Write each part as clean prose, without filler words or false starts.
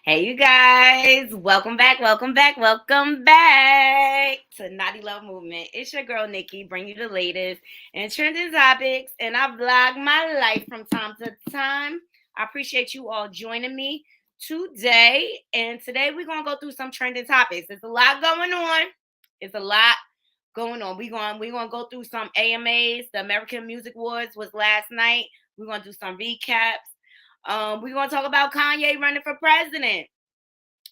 Hey, you guys. Welcome back to Knotty Love Movement. It's your girl, Nikki, bring you the latest and trending topics, and I vlog my life from time to time. I appreciate you all joining me today, and today we're going to go through some trending topics. There's a lot going on. It's a lot going on. We're going to go through some AMAs. The American Music Awards was last night. We're going to do some recaps. We're going to talk about Kanye running for president.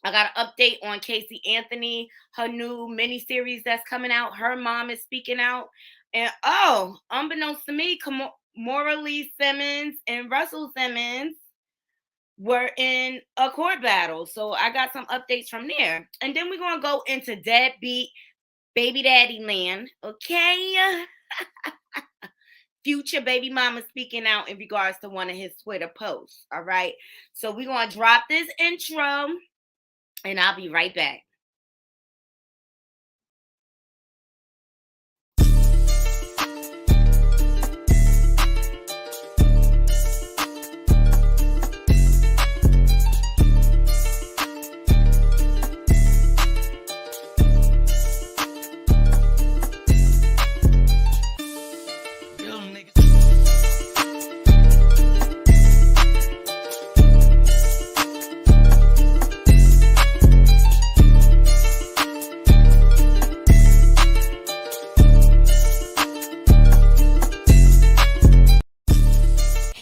I got an update on Casey Anthony, her new miniseries that's coming out. Her mom is speaking out. And unbeknownst to me, Morley Simmons and Russell Simmons were in a court battle. So I got some updates from there. And then we're going to go into deadbeat baby daddy land. Okay. Future baby mama speaking out in regards to one of his Twitter posts. All right. So we're going to drop this intro and I'll be right back.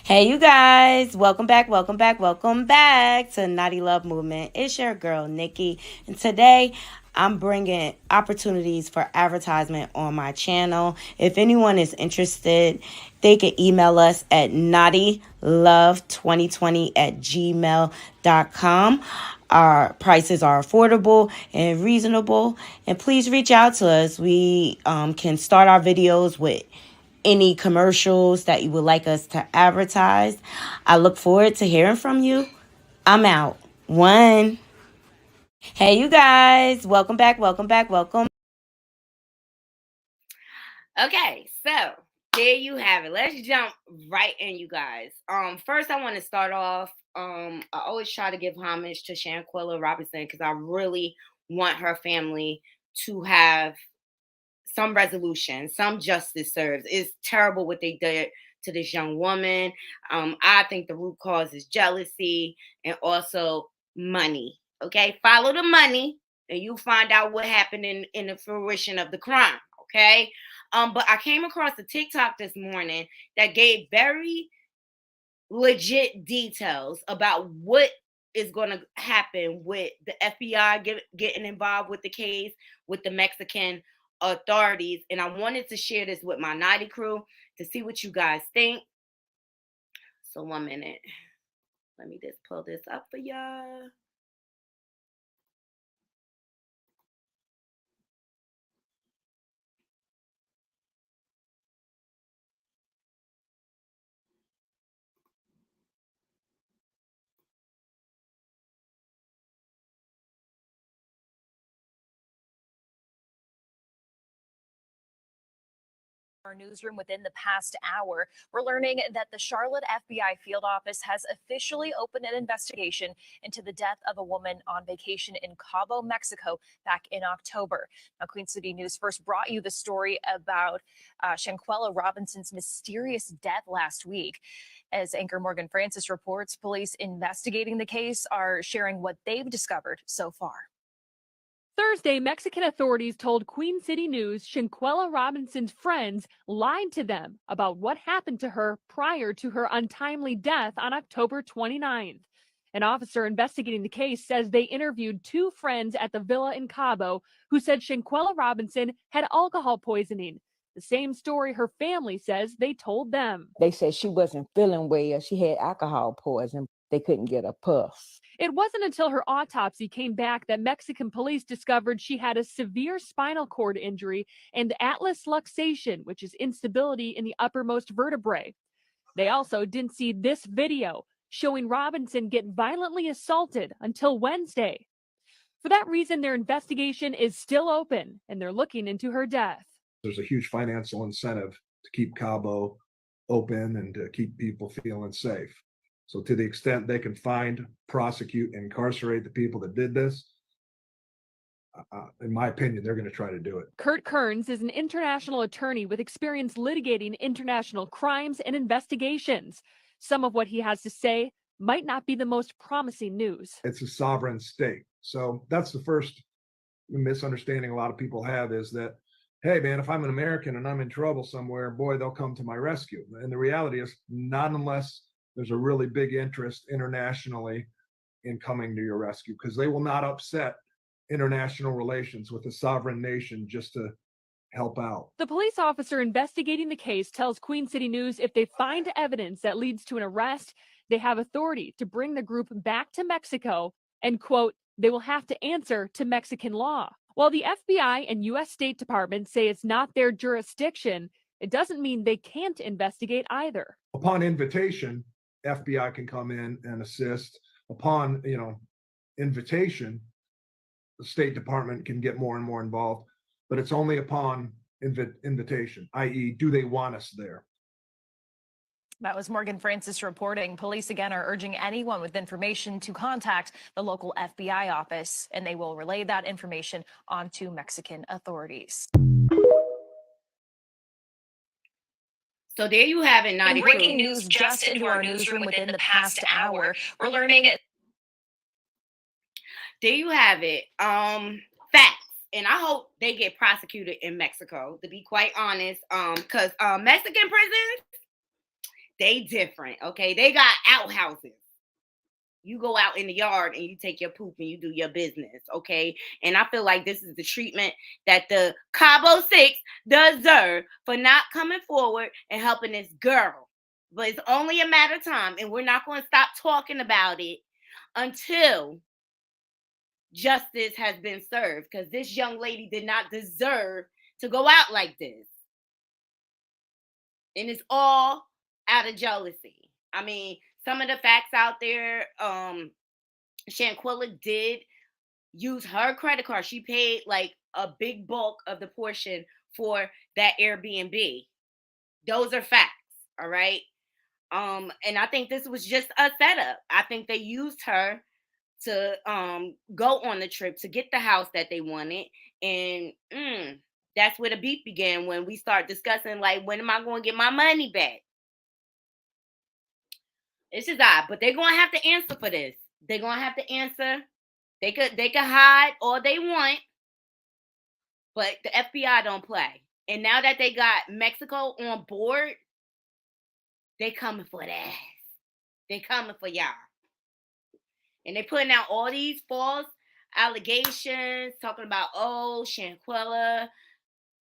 Hey, you guys. Welcome back to Knotty Love Movement. It's your girl, Nikki. And today, I'm bringing opportunities for advertisement on my channel. If anyone is interested, they can email us at knottylove2020@gmail.com. Our prices are affordable and reasonable. And please reach out to us. We can start our videos with any commercials that you would like us to advertise. I look forward to hearing from you. I'm out. One. Hey, you guys. Welcome back. Okay, so there you have it. Let's jump right in, you guys. First I want to start off. I always try to give homage to Shanquella Robinson because I really want her family to have some resolution, some justice served. It's terrible what they did to this young woman. I think the root cause is jealousy and also money. Okay, follow the money and you find out what happened in the fruition of the crime. Okay, but I came across a TikTok this morning that gave very legit details about what is going to happen with the FBI getting involved with the case with the Mexican authorities. And I wanted to share this with my Naughty crew to see what you guys think. So 1 minute. Let me just pull this up for y'all. Our newsroom within the past hour, we're learning that the Charlotte FBI field office has officially opened an investigation into the death of a woman on vacation in Cabo, Mexico back in October. Now, Queen City News first brought you the story about Shanquella Robinson's mysterious death last week. As anchor Morgan Francis reports, police investigating the case are sharing what they've discovered so far. Thursday, Mexican authorities told Queen City News Shanquella Robinson's friends lied to them about what happened to her prior to her untimely death on October 29th. An officer investigating the case says they interviewed two friends at the villa in Cabo who said Shanquella Robinson had alcohol poisoning. The same story her family says they told them. They said she wasn't feeling well. She had alcohol poison. They couldn't get a pulse. It wasn't until her autopsy came back that Mexican police discovered she had a severe spinal cord injury and atlas luxation, which is instability in the uppermost vertebrae. They also didn't see this video showing Robinson get violently assaulted until Wednesday. For that reason, their investigation is still open and they're looking into her death. There's a huge financial incentive to keep Cabo open and to keep people feeling safe. So to the extent they can find, prosecute, incarcerate the people that did this, in my opinion, they're going to try to do it. Kurt Kearns is an international attorney with experience litigating international crimes and investigations. Some of what he has to say might not be the most promising news. It's a sovereign state. So that's the first misunderstanding a lot of people have, is that, hey, man, if I'm an American and I'm in trouble somewhere, boy, they'll come to my rescue. And the reality is, not unless there's a really big interest internationally in coming to your rescue, because they will not upset international relations with a sovereign nation just to help out. The police officer investigating the case tells Queen City News if they find evidence that leads to an arrest, they have authority to bring the group back to Mexico and, quote, they will have to answer to Mexican law. While the FBI and U.S. State Department say it's not their jurisdiction, it doesn't mean they can't investigate either. Upon invitation, FBI can come in and assist. Upon, invitation, the State Department can get more and more involved, but it's only upon invitation, i.e., do they want us there? That was Morgan Francis reporting. Police again are urging anyone with information to contact the local FBI office, and they will relay that information onto Mexican authorities. So there you have it, Knotty. Breaking news just into our newsroom within the past hour. We're learning. There you have it. Facts. And I hope they get prosecuted in Mexico, to be quite honest. Because Mexican prisons, they different, okay? They got outhouses. You go out in the yard and you take your poop and you do your business, okay? And I feel like this is the treatment that the Cabo Six deserve for not coming forward and helping this girl. But it's only a matter of time, and we're not going to stop talking about it until justice has been served, because this young lady did not deserve to go out like this. And it's all out of jealousy. I mean, some of the facts out there, Shanquella did use her credit card. She paid like a big bulk of the portion for that Airbnb. Those are facts, all right? And I think this was just a setup. I think they used her to go on the trip to get the house that they wanted. And that's where the beef began, when we start discussing, like, when am I going to get my money back? It's just odd, but they're going to have to answer for this. They're going to have to answer. They could hide all they want, but the FBI don't play. And now that they got Mexico on board, they coming for that. They coming for y'all. And they putting out all these false allegations, talking about, oh, Shanquella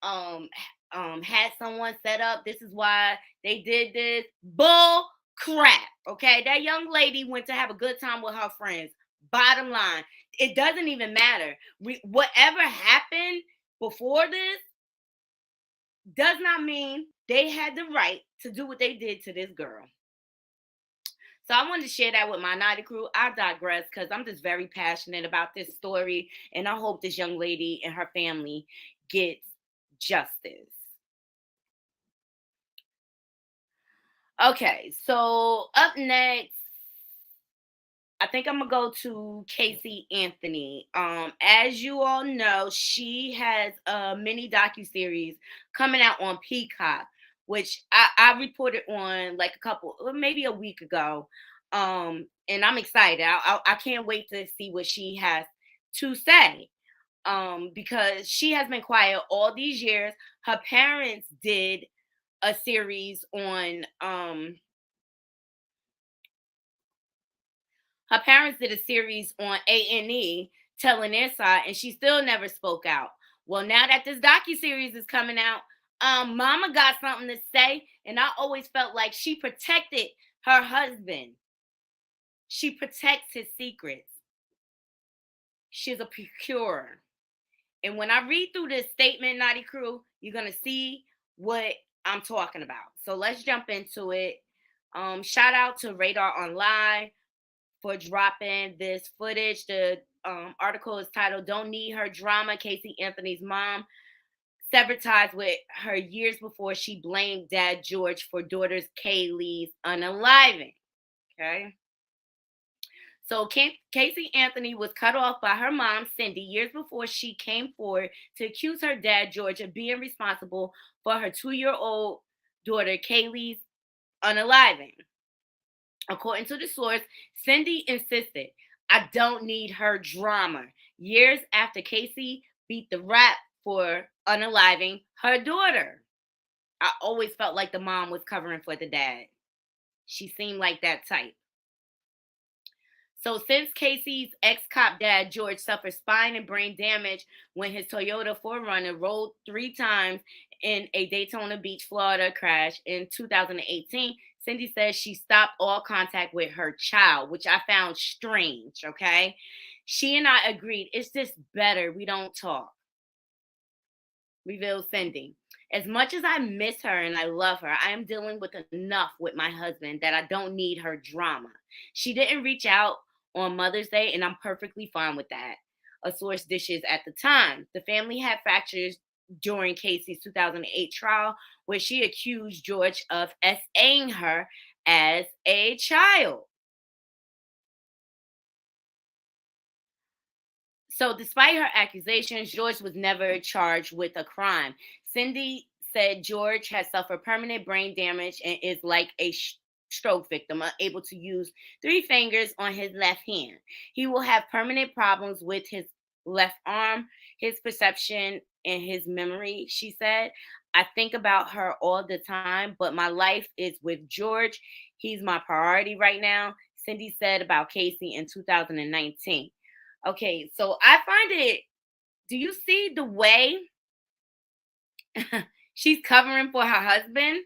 had someone set up. This is why they did this. Bull crap. Okay, that young lady went to have a good time with her friends. Bottom line, it doesn't even matter. Whatever happened before this does not mean they had the right to do what they did to this girl. So I wanted to share that with my Knotty crew. I digress, because I'm just very passionate about this story, and I hope this young lady and her family gets justice. Okay, so up next, I think I'm gonna go to Casey Anthony. As you all know, she has a mini docuseries coming out on Peacock, which I reported on like maybe a week ago. And I'm excited. I can't wait to see what she has to say. Because she has been quiet all these years. Her parents did a series on A&E telling their side, and she still never spoke out. Well, now that this docuseries is coming out, Mama got something to say, and I always felt like she protected her husband. She protects his secrets. She's a procurer. And when I read through this statement, Knotty crew, you're going to see what I'm talking about. So let's jump into it. Shout out to Radar Online for dropping this footage. The article is titled, "Don't Need Her Drama. Casey Anthony's Mom Severed Ties with Her Years Before She Blamed Dad George for Daughter's Kaylee's Unaliving." Okay. So Casey Anthony was cut off by her mom, Cindy, years before she came forward to accuse her dad, George, of being responsible for her 2-year-old daughter, Kaylee's unaliving. According to the source, Cindy insisted, I don't need her drama. Years after Casey beat the rap for unaliving her daughter. I always felt like the mom was covering for the dad. She seemed like that type. So since Casey's ex-cop dad, George, suffered spine and brain damage when his Toyota 4Runner rolled 3 times in a Daytona Beach, Florida crash in 2018, Cindy says she stopped all contact with her child, which I found strange, okay? She and I agreed, it's just better we don't talk, revealed Cindy. As much as I miss her and I love her, I am dealing with enough with my husband that I don't need her drama. She didn't reach out on Mother's Day, and I'm perfectly fine with that. A source dishes at the time. The family had fractures during Casey's 2008 trial, where she accused George of SAing her as a child. So, despite her accusations, George was never charged with a crime. Cindy said George has suffered permanent brain damage and is like a stroke victim, unable to use 3 fingers on his left hand. He will have permanent problems with his left arm, his perception, and his memory, she said. I think about her all the time, but my life is with George. He's my priority right now, Cindy said about Casey in 2019. Okay, so I find it, do you see the way she's covering for her husband?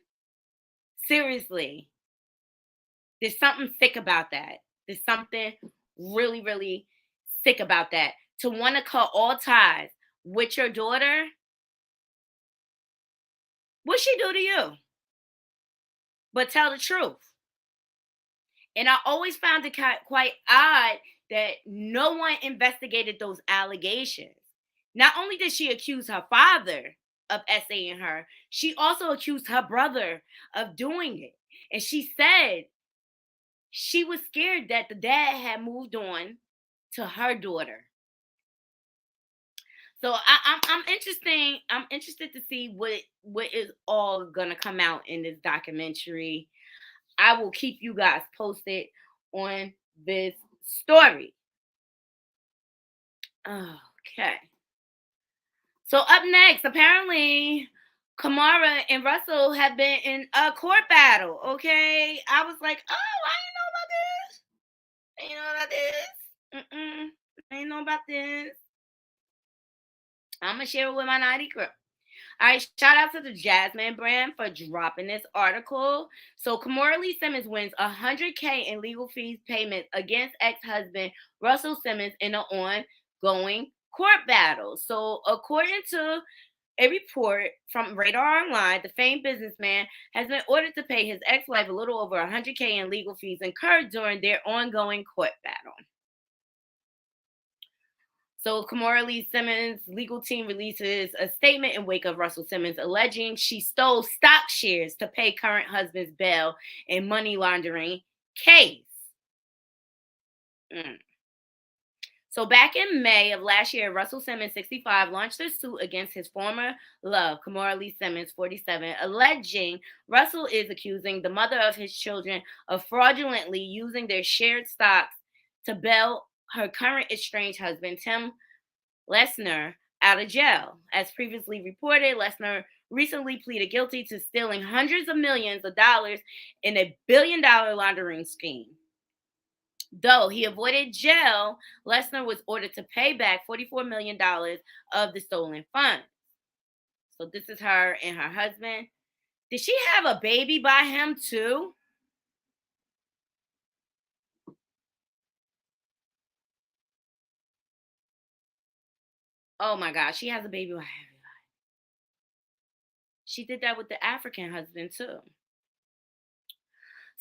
Seriously, there's something sick about that. There's something really, really sick about that. To want to cut all ties with your daughter, what she do to you? But tell the truth. And I always found it quite odd that no one investigated those allegations. Not only did she accuse her father of SAing her, she also accused her brother of doing it. And she said she was scared that the dad had moved on to her daughter. So I'm interested to see what is all gonna come out in this documentary. I will keep you guys posted on this story. Okay. So up next, apparently Kamara and Russell have been in a court battle. Okay. I was like, oh, I didn't know about this. I didn't know about this. I'm gonna share it with my naughty girl. All right, shout out to the Jasmine brand for dropping this article. So, Kamora Lee Simmons wins $100K in legal fees payments against ex-husband Russell Simmons in an ongoing court battle. So, according to a report from Radar Online, the famed businessman has been ordered to pay his ex-wife a little over $100K in legal fees incurred during their ongoing court battle. So Kamora Lee Simmons' legal team releases a statement in wake of Russell Simmons alleging she stole stock shares to pay current husband's bail in money laundering case. So back in May of last year, Russell Simmons, 65, launched a suit against his former love, Kamora Lee Simmons, 47, alleging Russell is accusing the mother of his children of fraudulently using their shared stocks to bail her current estranged husband, Tim Lesnar, out of jail. As previously reported, Lesnar recently pleaded guilty to stealing hundreds of millions of dollars in a billion-dollar laundering scheme. Though he avoided jail, Lesnar was ordered to pay back $44 million of the stolen funds. So this is her and her husband. Did she have a baby by him too? Oh my God, she has a baby by him. She did that with the African husband too.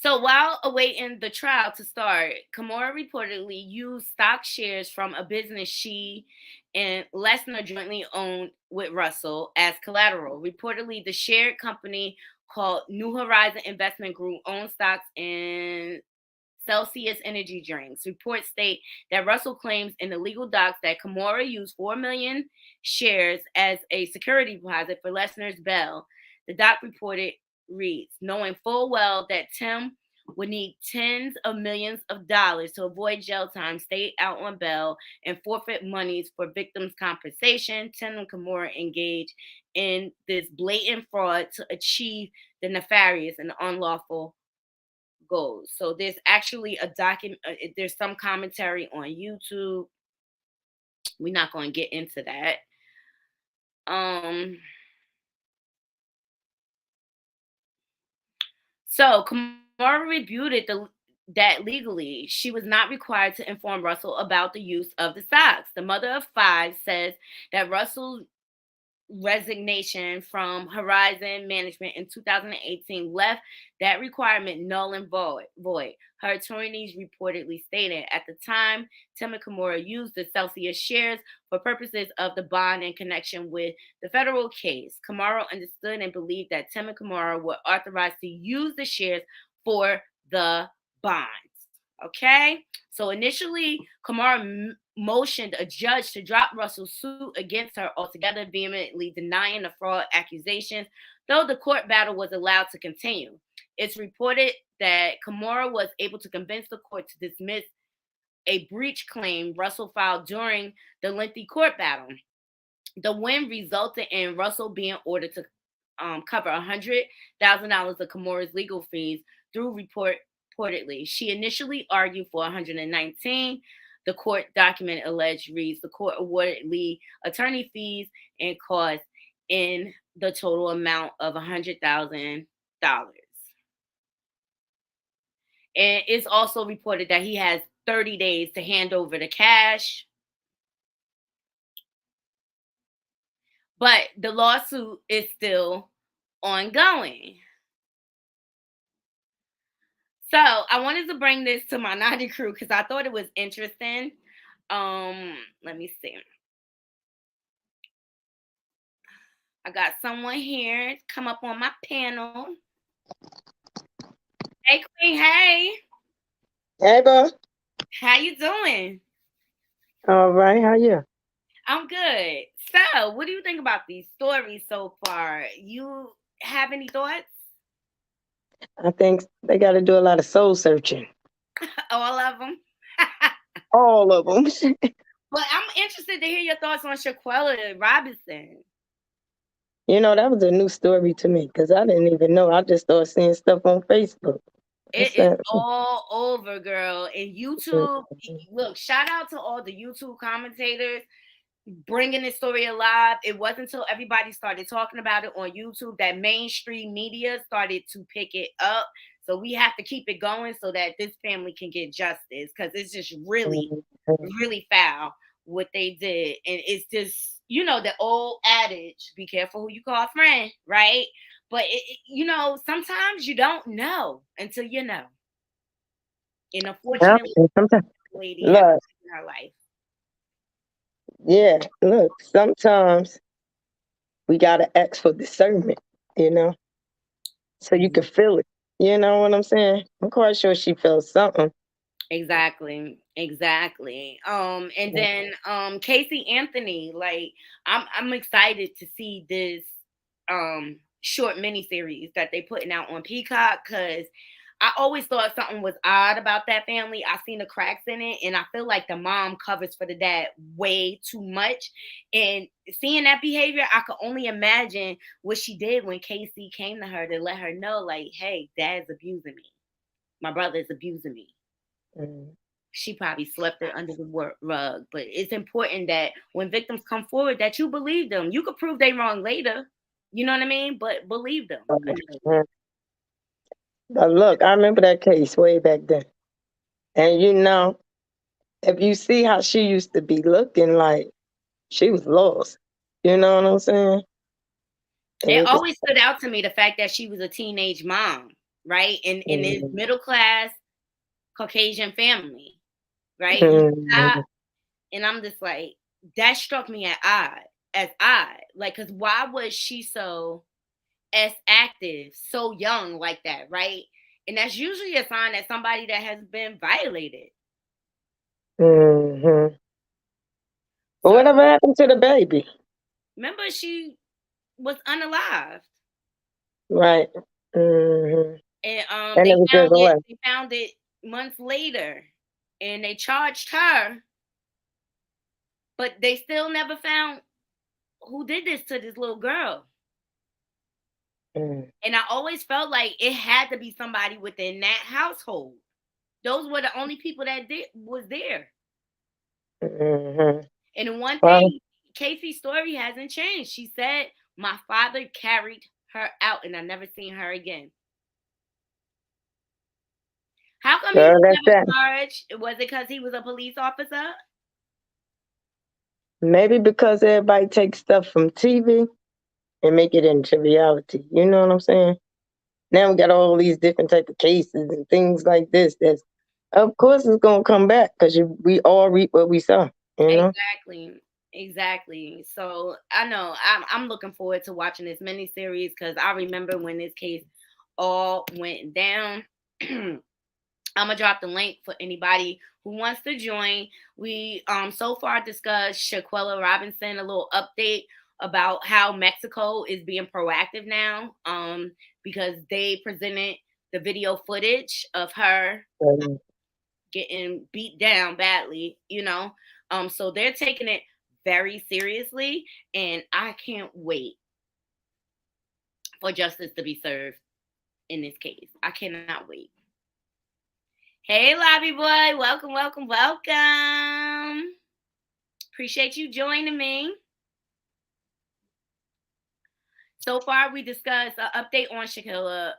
So while awaiting the trial to start, Kamora reportedly used stock shares from a business she and Lesnar jointly owned with Russell as collateral. Reportedly, the shared company called New Horizon Investment Group owned stocks in Celsius energy drinks. Reports state that Russell claims in the legal docs that Kimura used 4 million shares as a security deposit for Lesnar's bail. The doc reported reads, knowing full well that Tim would need tens of millions of dollars to avoid jail time, stay out on bail, and forfeit monies for victims' compensation, Tim and Kimura engaged in this blatant fraud to achieve the nefarious and unlawful goals. So there's actually a document. There's some commentary on YouTube. We're not going to get into that. So Kamara rebutted that legally she was not required to inform Russell about the use of the socks. The mother of 5 says that Russell's resignation from Horizon Management in 2018 left that requirement null and void. Her attorneys reportedly stated at the time Tim and Kimura used the Celsius shares for purposes of the bond in connection with the federal case. Kimura understood and believed that Tim and Kimura were authorized to use the shares for the bonds. Okay, so initially Kimura motioned a judge to drop Russell's suit against her altogether, vehemently denying the fraud accusations, though the court battle was allowed to continue. It's reported that Kimura was able to convince the court to dismiss a breach claim Russell filed during the lengthy court battle. The win resulted in Russell being ordered to cover $100,000 of Kimura's legal fees through reportedly. She initially argued for 119. The court document alleged reads the court awarded Lee attorney fees and costs in the total amount of $100,000. And it's also reported that he has 30 days to hand over the cash. But the lawsuit is still ongoing. So I wanted to bring this to my Knotty crew because I thought it was interesting. Let me see. I got someone here to come up on my panel. Hey, Queen. Hey. Hey, bro. How you doing? All right. How you? I'm good. So, what do you think about these stories so far? You have any thoughts? I think they got to do a lot of soul searching. All of them? All of them. But I'm interested to hear your thoughts on Shaquella Robinson. You know, that was a new story to me because I didn't even know. I just started seeing stuff on Facebook. It is all over, girl. And YouTube, look, shout out to all the YouTube commentators bringing this story alive. It wasn't until everybody started talking about it on YouTube that mainstream media started to pick it up. So we have to keep it going so that this family can get justice because it's just really, really foul what they did. And it's just, you know, the old adage, be careful who you call friend, right? But, you know, sometimes you don't know until you know. And unfortunately, sometimes, lady has in her life. Yeah, look, sometimes we got to ask for discernment, you know, so you can feel it. You know what I'm saying? I'm quite sure she felt something. Exactly. And then Casey Anthony, like I'm excited to see this short miniseries that they putting out on Peacock because I always thought something was odd about that family. I seen the cracks in it, and I feel like the mom covers for the dad way too much. And seeing that behavior, I could only imagine what she did when Casey came to her to let her know, like, hey, dad's abusing me. My brother's abusing me. She probably swept it under the rug. But it's important that when victims come forward, that you believe them. You could prove they wrong later. You know what I mean? But believe them. But look, I remember that case way back then. And you know, if you see how she used to be looking, like she was lost. You know what I'm saying? It always stood out to me the fact that she was a teenage mom, right? In this middle class Caucasian family, right? And I'm just like, that struck me as odd. Like, because why was she so as active, so young like that, right? And that's usually a sign that somebody that has been violated. Mm-hmm. But So, whatever happened to the baby? remember, she was unalived. Right. Mm-hmm. And And it was just away. they found it months later. And they charged her. But they still never found who did this to this little girl. Mm. And I always felt like it had to be somebody within that household. Those were the only people that was there. Mm-hmm. And the one Well, thing, Casey's story hasn't changed. She said, my father carried her out and I never seen her again. How come he girl, was that's never that. charged? Was it because he was a police officer? Maybe because everybody takes stuff from TV and make it into reality. You know what I'm saying? Now we got all these different type of cases and things like this. That's, of course, it's gonna come back because we all reap what we sow. You know? Exactly. So I know I'm looking forward to watching this miniseries because I remember when this case all went down. I'm gonna drop the link for anybody who wants to join. We so far discussed Shaquella Robinson, a little update about how Mexico is being proactive now, because they presented the video footage of her getting beat down badly, so they're taking it very seriously, and I can't wait for justice to be served in this case. I cannot wait. Hey, Lobby Boy. Welcome. Appreciate you joining me. So far, we discussed an update on Shaquella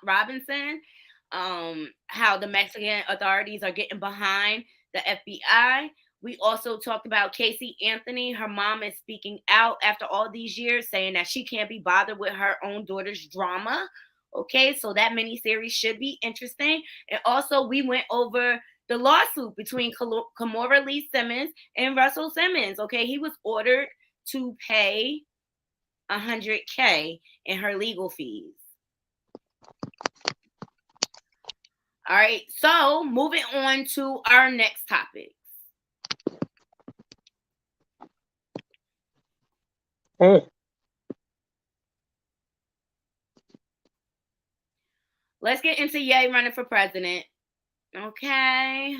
Robinson, how the Mexican authorities are getting behind the FBI. We also talked about Casey Anthony. Her mom is speaking out after all these years, saying that she can't be bothered with her own daughter's drama. Okay, so that miniseries should be interesting. And also, we went over the lawsuit between Kimora Lee Simmons and Russell Simmons. Okay, he was ordered to pay $100K in her legal fees. All right, so moving on to our next topic. Let's get into Ye running for president. Okay.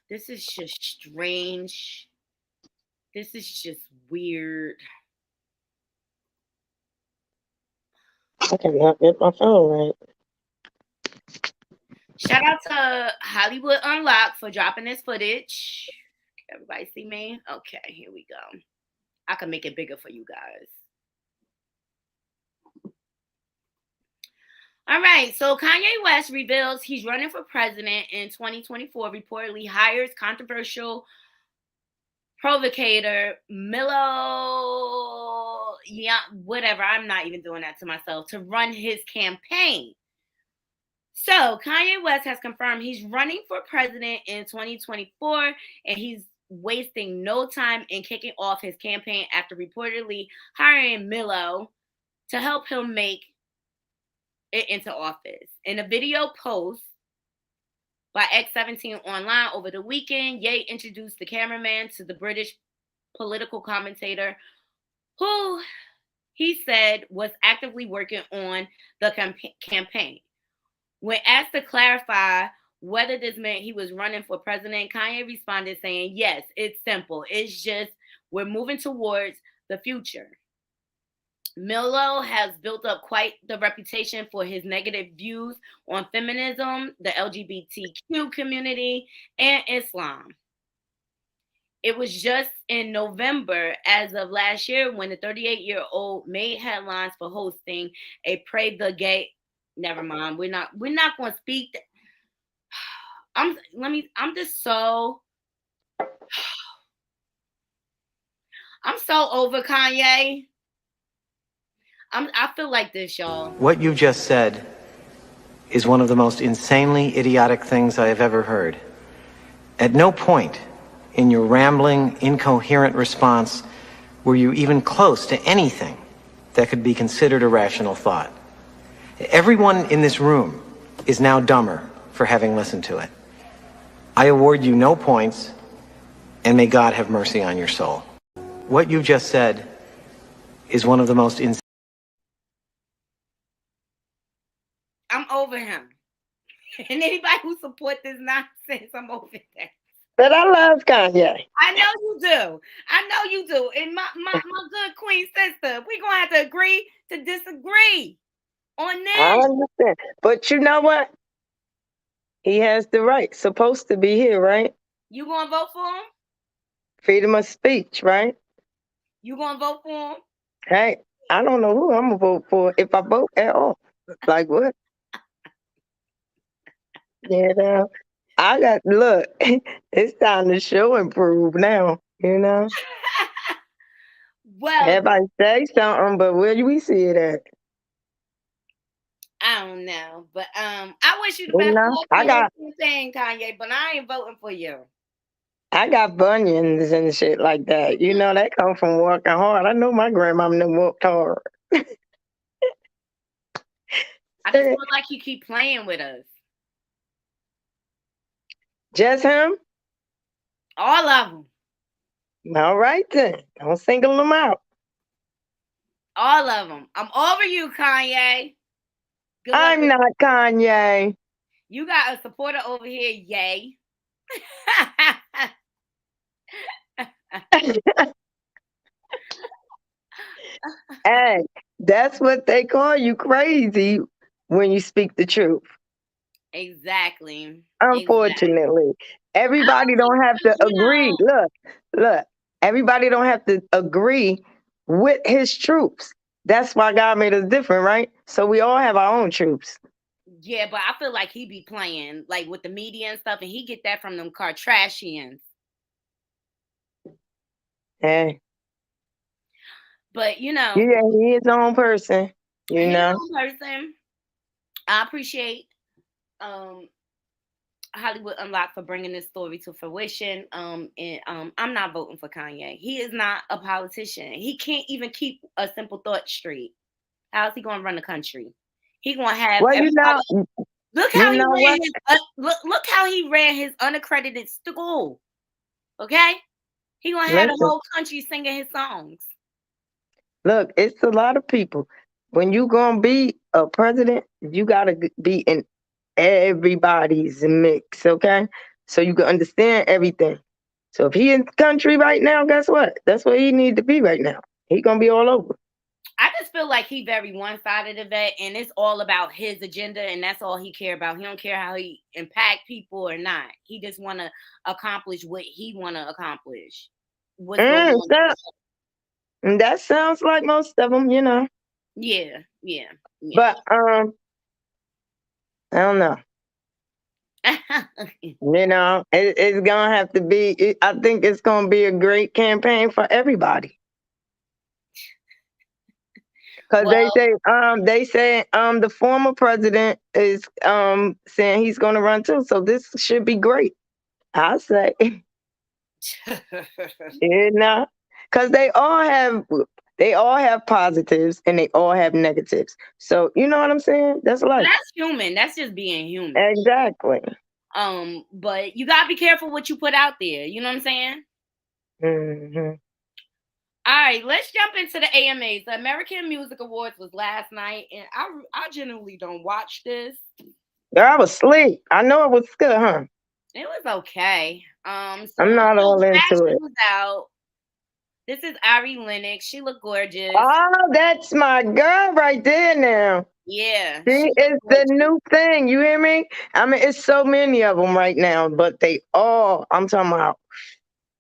This is just strange. This is just weird. I cannot get my phone right. Shout out to Hollywood Unlocked for dropping this footage. Everybody see me? Okay, here we go. I can make it bigger for you guys. All right, so Kanye West reveals he's running for president in 2024, reportedly hires controversial provocator Milo, whatever, I'm not even doing that to myself, to run his campaign. So Kanye West has confirmed he's running for president in 2024, and he's wasting no time in kicking off his campaign after reportedly hiring Milo to help him make it into office. In a video post by X17 online over the weekend, Ye introduced the cameraman to the British political commentator who he said was actively working on the campaign. When asked to clarify whether this meant he was running for president, Kanye responded saying, yes, it's simple. It's just we're moving towards the future. Milo has built up quite the reputation for his negative views on feminism, the LGBTQ community, and Islam. It was just in November, as of last year, when the 38-year-old made headlines for hosting a Pray the Gay. Never mind. We're not going to speak. I'm so over Kanye. I feel like this, y'all. What you just said is one of the most insanely idiotic things I have ever heard. At no point in your rambling, incoherent response were you even close to anything that could be considered a rational thought. Everyone in this room is now dumber for having listened to it. I award you no points, and may God have mercy on your soul. What you just said is one of the most I'm over him. And anybody who support this nonsense, I'm over that. But I love Kanye. I know you do. I know you do. And my good queen sister, we're gonna have to agree to disagree on I this. understand. But you know what? He has the right. Supposed to be here, right? You gonna vote for him? Freedom of speech, right? You gonna vote for him? Hey, I don't know who I'm gonna vote for if I vote at all. Like what? You know, I got look. It's time to show and prove now. You know, Well, everybody say something, but where do we see it at? I don't know, but I wish you the You best know, luck in your campaign, Kanye. But I ain't voting for you. I got bunions and shit like that. You know, that come from working hard. I know my grandmama done worked hard. I just feel like you keep playing with us. Just him? All of them. All right then. Don't single them out. All of them. I'm over you, Kanye. Good luck I'm with- not Kanye. You got a supporter over here, yay. Hey, that's what they call you crazy when you speak the truth. Exactly. Unfortunately, everybody don't have to agree. Look, everybody don't have to agree with his troops. That's why God made us different, right? So we all have our own troops. Yeah, but I feel like he be playing like with the media and stuff, and he get that from them Kardashians. Hey, But you know, yeah, he is his own person. You he's know, his own person. I appreciate Hollywood Unlocked for bringing this story to fruition. And I'm not voting for Kanye. He is not a politician. He can't even keep a simple thought straight. How's he going to run the country? He going to have well, you everybody. know, Look how you he know ran what? look how he ran his unaccredited school. Okay, he gonna have the Listen, whole country singing his songs. look, it's a lot of people. When you gonna be a president, you gotta be in everybody's mix, okay? So you can understand everything. So if he in the country right now, guess what? That's where he need to be right now. He gonna be all over. I just feel like he very one-sided of that, and it's all about his agenda, and that's all he care about. He don't care how he impact people or not. He just want to accomplish what he want to accomplish. What's going on? That sounds like most of them, you know. Yeah. But I don't know. You know, it's gonna have to be. I think it's gonna be a great campaign for everybody. Because they say the former president is saying he's gonna run too. So this should be great. I say, you know, because they all have positives and they all have negatives. So you know what I'm saying? That's life. That's human. That's just being human. Exactly. But you gotta be careful what you put out there. You know what I'm saying? Mm-hmm. All right, let's jump into the AMAs. The American Music Awards was last night, and I generally don't watch this. Girl, I was asleep. I know it was good, huh? It was okay. So I'm not all into it. Was out. This is Ari Lennox. She looked gorgeous. Oh, that's my girl right there now. Yeah. She is the new thing. You hear me? I mean, it's so many of them right now, but they all, I'm talking about,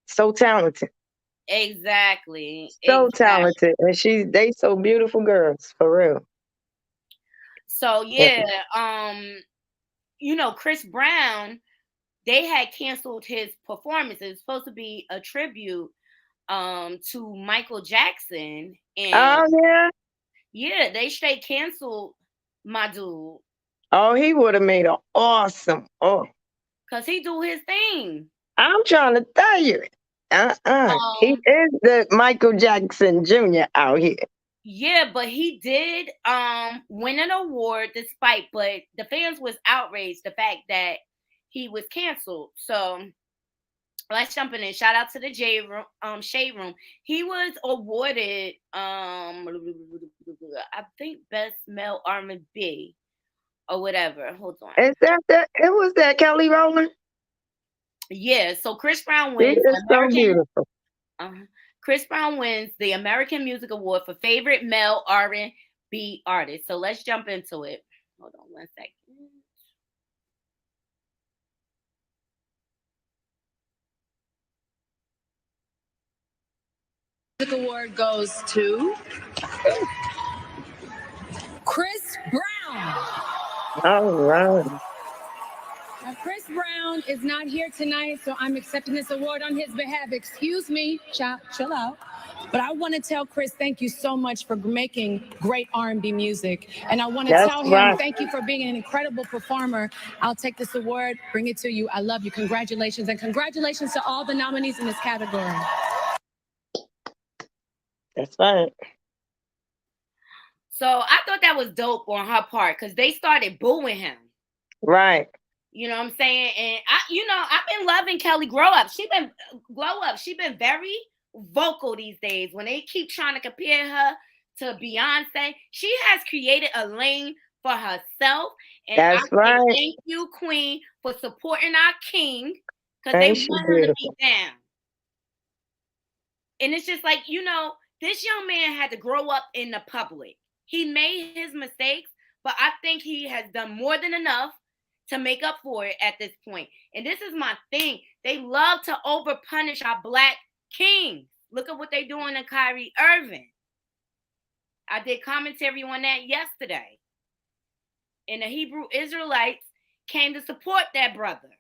so talented. Exactly. So talented. And they so beautiful girls, for real. So yeah, you know, Chris Brown, they had canceled his performance. It was supposed to be a tribute to Michael Jackson. And yeah, they straight canceled my dude. Oh, he would have made an awesome. Oh. Cause he do his thing. I'm trying to tell you. He is the Michael Jackson Jr. out here. Yeah, but he did win an award despite, but the fans was outraged the fact that he was canceled. So let's jump in. Shout out to the Shade Room. He was awarded I think best male R&B or whatever. Hold on. Is that it was that Kelly Rowland? Yeah, so Chris Brown She wins is so beautiful. Chris Brown wins the American Music Award for favorite male R&B artist. So let's jump into it. Hold on one second. Music Award goes to Chris Brown. All right. Now, Chris Brown is not here tonight, so I'm accepting this award on his behalf. Excuse me, chill out. But I want to tell Chris, thank you so much for making great R&B music. And I want to tell him, thank you for being an incredible performer. I'll take this award, bring it to you. I love you. Congratulations. And congratulations to all the nominees in this category. That's right. So I thought that was dope on her part because they started booing him. Right. You know what I'm saying? And I've been loving Kelly Glow Up. She been very vocal these days. When they keep trying to compare her to Beyonce, she has created a lane for herself. And that's right. Thank you, Queen, for supporting our king because they want her to be down. And it's just like, this young man had to grow up in the public. He made his mistakes, but I think he has done more than enough to make up for it at this point. And this is my thing. They love to over-punish our black kings. Look at what they're doing to Kyrie Irving. I did commentary on that yesterday. And the Hebrew Israelites came to support that brother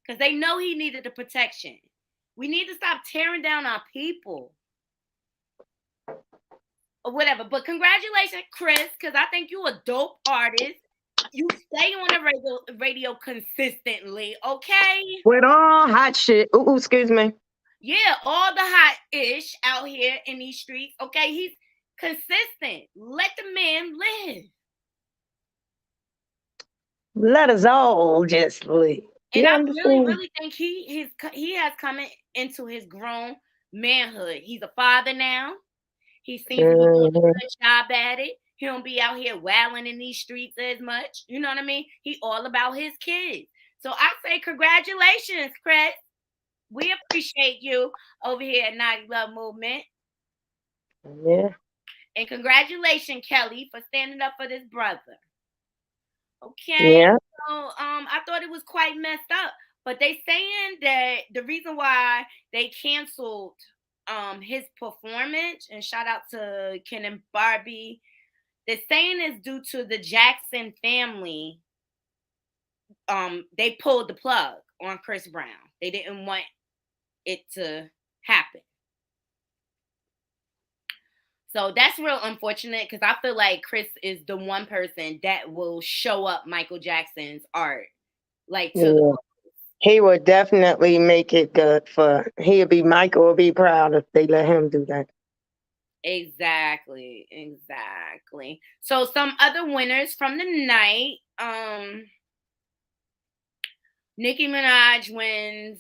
because they know he needed the protection. We need to stop tearing down our people. Or whatever. But congratulations, Chris, because I think you're a dope artist. You stay on the radio consistently, okay? With all hot shit. Ooh, excuse me. Yeah, all the hot-ish out here in these streets. Okay, he's consistent. Let the man live. Let us all just live. And I really think he has come into his grown manhood. He's a father now. He seems to be doing a good job at it. He don't be out here wailing in these streets as much. You know what I mean? He all about his kids. So I say congratulations, Chris. We appreciate you over here at Knotty Love Movement. Yeah. And congratulations, Kelly, for standing up for this brother. Okay. Yeah. So I thought it was quite messed up. But they saying that the reason why they canceled his performance, and shout out to Ken and Barbie, the saying is due to the Jackson family. They pulled the plug on Chris Brown. They didn't want it to happen. So that's real unfortunate because I feel like Chris is the one person that will show up Michael Jackson's art. He would definitely make it good Michael will be proud if they let him do that. Exactly. So some other winners from the night. Nicki Minaj wins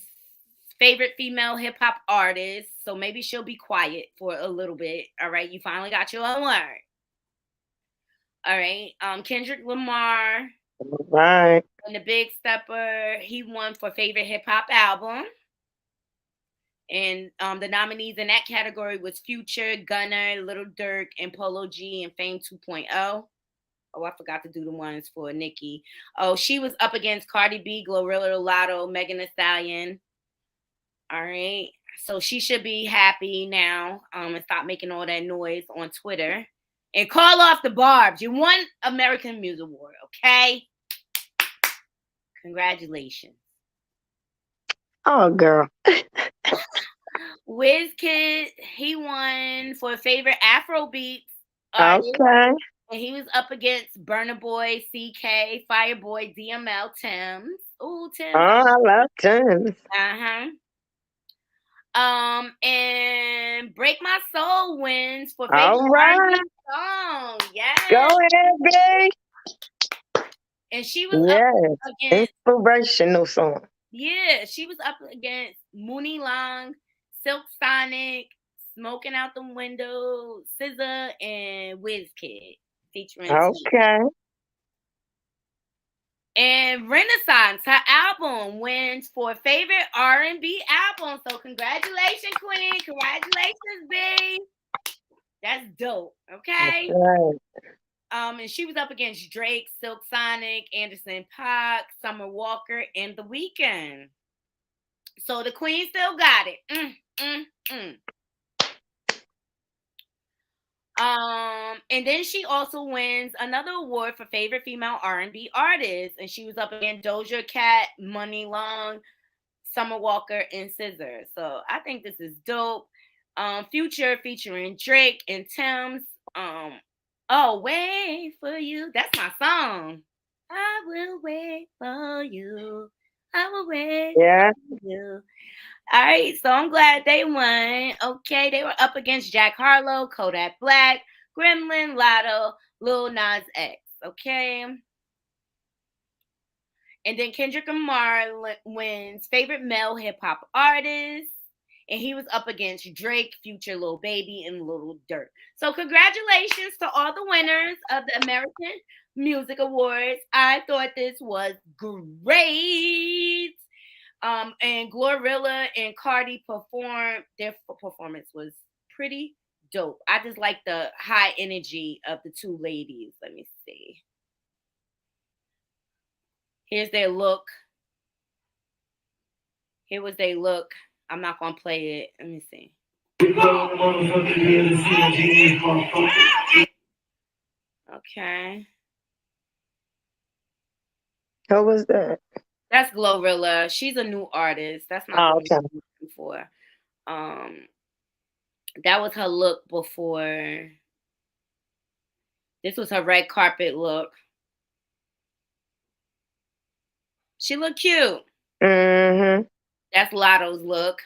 favorite female hip hop artist. So maybe she'll be quiet for a little bit. All right. You finally got your award. All right. Kendrick Lamar. Right. And the Big Stepper, he won for favorite hip hop album. And the nominees in that category was Future, Gunna, Lil Durk, and Polo G, and Fame 2.0. Oh, I forgot to do the ones for Nicki. Oh, she was up against Cardi B, Glorilla Lotto, Megan Thee Stallion. All right. So she should be happy now and stop making all that noise on Twitter. And call off the barbs. You won American Music Award, okay? Congratulations. Oh, girl. Wizkid, he won for favorite Afrobeat artist. Okay. And he was up against Burna Boy, CK, Fireboy, DML, Tim's. Ooh, Tim's. Oh, I love Tim's. And Break My Soul wins for favorite All R&B right. song. Go Yes. ahead, babe. And she was up Yes. against, Inspirational song. yeah, she was up against Mooney Long, Silk Sonic, Smoking Out the Window, SZA, and Wizkid featuring T. Okay. And Renaissance, her album, wins for favorite R&B album. So congratulations, Queen. Congratulations, B. That's dope. Okay. Right. And she was up against Drake, Silk Sonic, Anderson .Paak, Summer Walker, and The Weeknd. So the Queen still got it. And then she also wins another award for favorite female R&B artist, and she was up against Doja Cat, Money Long, Summer Walker, and SZA. So I think this is dope. Future featuring Drake and Tim's. Oh, wait for you. That's my song. I will wait for you. I will wait Yeah. for you. All right, so I'm glad they won. Okay, they were up against Jack Harlow, Kodak Black, Gremlin, Lotto, Lil Nas X. Okay. And then Kendrick Lamar wins favorite male hip hop artist. And he was up against Drake, Future, Lil Baby, and Lil Durk. So congratulations to all the winners of the American Music Awards. I thought this was great. And Glorilla and Cardi performed. Their performance was pretty dope. I just like the high energy of the two ladies. Let me see. Here's their look. Here was their look. I'm not gonna play it. Let me see. Okay. Who was that? That's Glorilla. She's a new artist. That's not the one Okay. I'm looking for. That was her look before. This was her red carpet look. She looked cute. Mm-hmm. That's Lotto's look.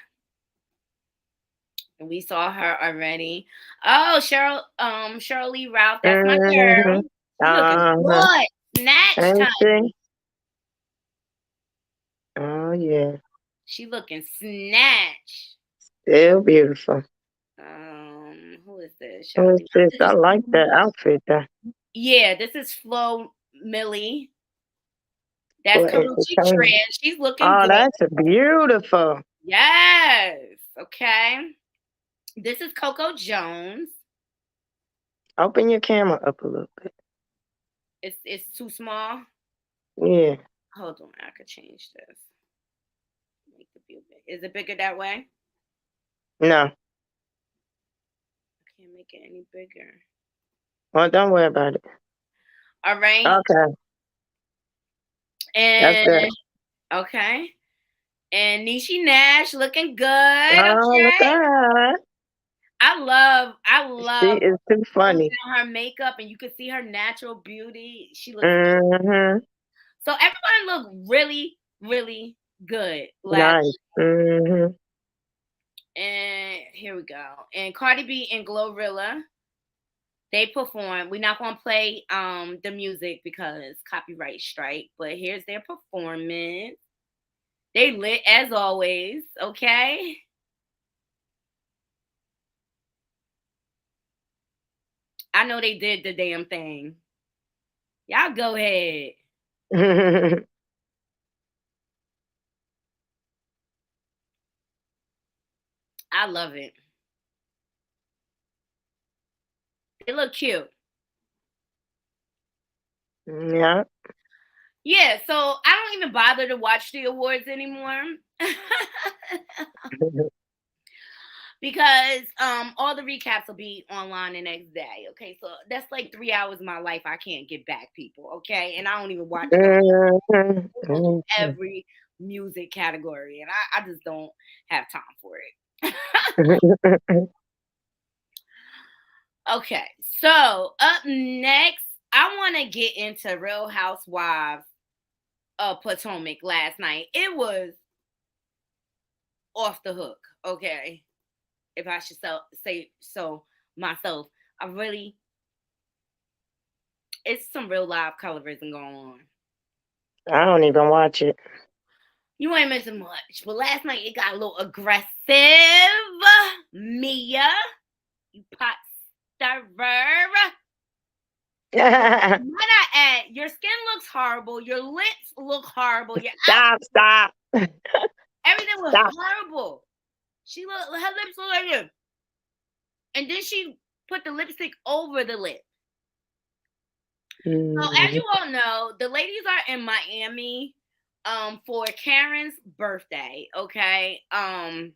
And we saw her already. Oh, Shirley Ralph. That's my girl. She looking good. Snatch time. See? Oh yeah. She looking snatch. Still beautiful. Who is this? Who is Shirley. this? I like that outfit though. Yeah, this is Flo Millie. That's What is Karuchi it coming? Tran. She's looking Oh, good. that's beautiful. Yes. Okay. This is Coco Jones. Open your camera up a little bit. It's too small. Yeah. Hold on, I could change this. Make the view big. Is it bigger that way? No. I can't make it any bigger. Well, don't worry about it. All right. Okay. And That's good. okay. And Niecy Nash looking good. Oh, look Okay. at her. I love She is too funny. her makeup, and you can see her natural beauty. She looks Mm-hmm. so everyone looked really, really good last Nice. Mm-hmm. And here we go. And Cardi B and Glorilla, they perform. We're not gonna play the music because copyright strike, but here's their performance. They lit as always, okay? I know they did the damn thing. Y'all go ahead. I love it. They look cute. Yeah. Yeah, so I don't even bother to watch the awards anymore. Because all the recaps will be online the next day. Okay, so that's like 3 hours of my life I can't get back, people. Okay, and I don't even watch every music category, and I just don't have time for it. Okay, so up next, I want to get into Real Housewives of Potomac last night. It was off the hook. Okay, if I should say so myself, I really, it's some real live colorism going on. I don't even watch it. You ain't missing much, but last night it got a little aggressive. Mia, you pot stirrer. Might I add, your skin looks horrible. Your lips look horrible. Your Stop. everything was Stop. horrible. Her lips look like this. And then she put the lipstick over the lip. So as you all know, the ladies are in Miami for Karen's birthday, okay? And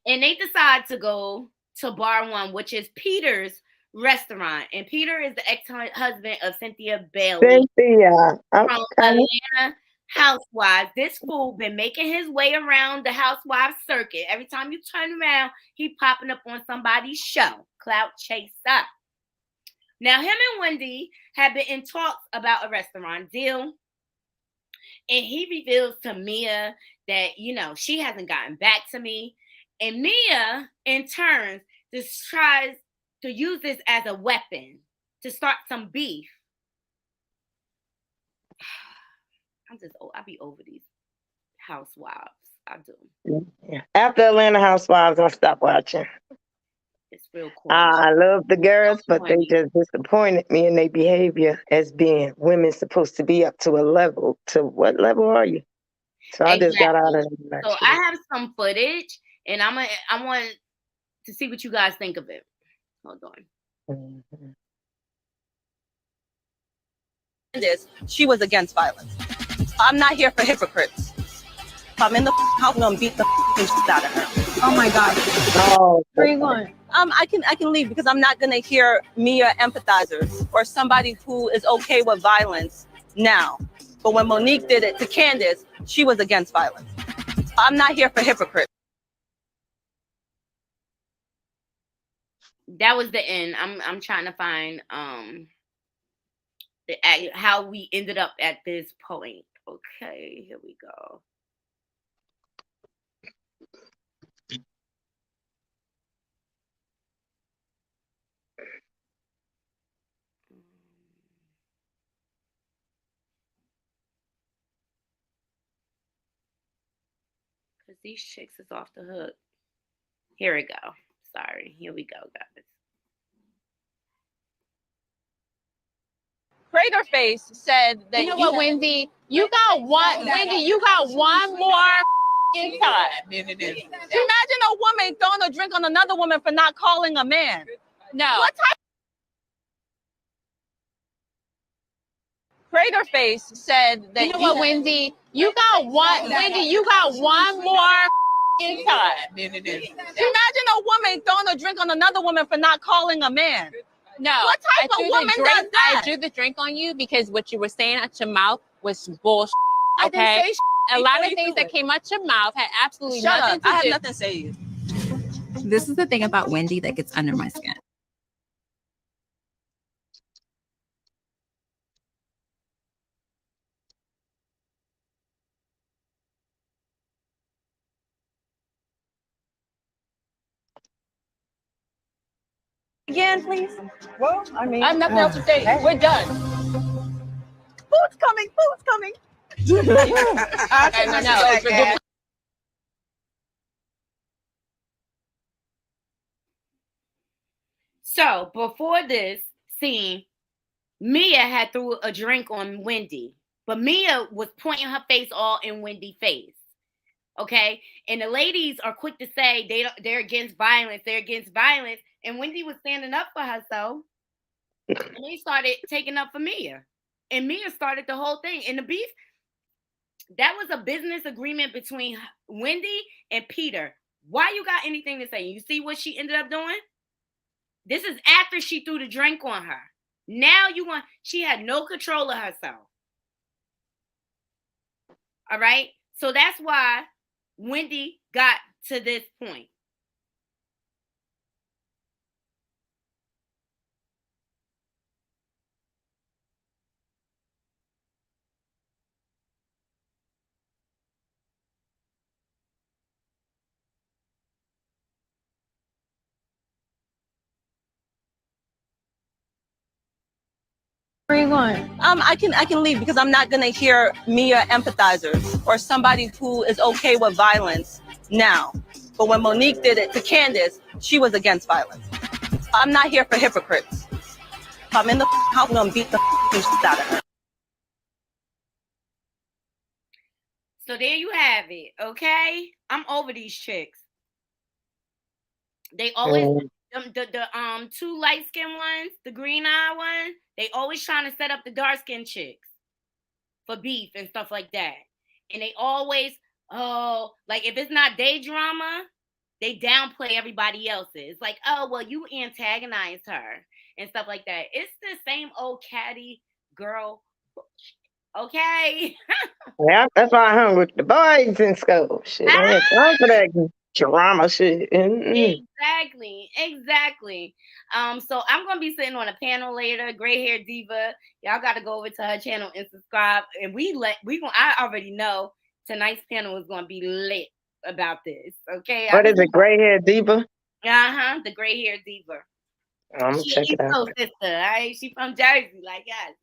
they decide to go to Bar One, which is Peter's restaurant. And Peter is the ex-husband of Cynthia Bailey Cynthia. from Okay. Atlanta Housewives. This fool been making his way around the Housewives circuit. Every time you turn around, he popping up on somebody's show. Clout chaser. Now, him and Wendy have been in talks about a restaurant deal. And he reveals to Mia that, you know, she hasn't gotten back to me. And Mia, in turn, just tries to use this as a weapon to start some beef. I be over these housewives. I do. Yeah. After Atlanta Housewives, I stopped watching. It's real cool. I love the girls, but they just disappointed me in their behavior as being women supposed to be up to a level. To what level are you? So I just got out of it. So I have some footage, and I want to see what you guys think of it. Hold on. She was against violence. I'm not here for hypocrites. If I'm in the house, I'm gonna beat the shit out of her. Oh my God. Oh, Where are you going? I can leave because I'm not gonna hear Mia empathizers or somebody who is okay with violence now. But when Monique did it to Candace, she was against violence. I'm not here for hypocrites. That was the end. I'm trying to find how we ended up at this point. Okay, here we go. Because these chicks is off the hook. Here we go. Sorry. Here we go, guys. Crater Face said that You know what, Wendy? You got one more time. Imagine a woman throwing a drink on another woman for not calling a man. No. What type? Crater Face said that. You know what, Wendy? You got one more time. Imagine a woman throwing a drink on another woman for not calling a man. No. What type of woman does that? I drew the drink on you because what you were saying out your mouth was bullshit. I didn't Okay? say A lot before of you things do that it. came out your mouth had absolutely Shut nothing up. to I have do. nothing to say to you. This is the thing about Wendy that gets under my skin. Again, please. Well, I mean, I have nothing else to say. We're done. Food's coming. Food's coming. Okay, no. So before this scene, Mia had threw a drink on Wendy, but Mia was pointing her face all in Wendy's face. Okay, and the ladies are quick to say they're against violence. They're against violence, and Wendy was standing up for herself, and they started taking up for Mia, and Mia started the whole thing. And the beef, that was a business agreement between Wendy and Peter. Why you got anything to say? You see what she ended up doing? This is after she threw the drink on her. Now she had no control of herself. All right. So that's why Wendy got to this point. Where are you going? I can leave because I'm not gonna hear Mia empathizers or somebody who is okay with violence now. But when Monique did it to Candace, she was against violence. I'm not here for hypocrites. If I'm in the house, I'm gonna beat the shit out of her. So there you have it, okay? I'm over these chicks. They always the two light skinned ones, the green eye one, they always trying to set up the dark skinned chicks for beef and stuff like that. And they always, like if it's not day drama, they downplay everybody else's. It's like, oh well, you antagonized her and stuff like that. It's the same old catty girl bullshit, okay? Yeah, that's why I hung with the boys in school. Shit, I ain't time for that drama shit. Exactly. So I'm gonna be sitting on a panel later. Gray Hair Diva, y'all got to go over to her channel and subscribe. And I already know tonight's panel is gonna be lit about this. Okay. What is it, Gray Hair Diva? The Gray Hair Diva. I'm gonna check it out. Sister, all right? She from Jersey, like us.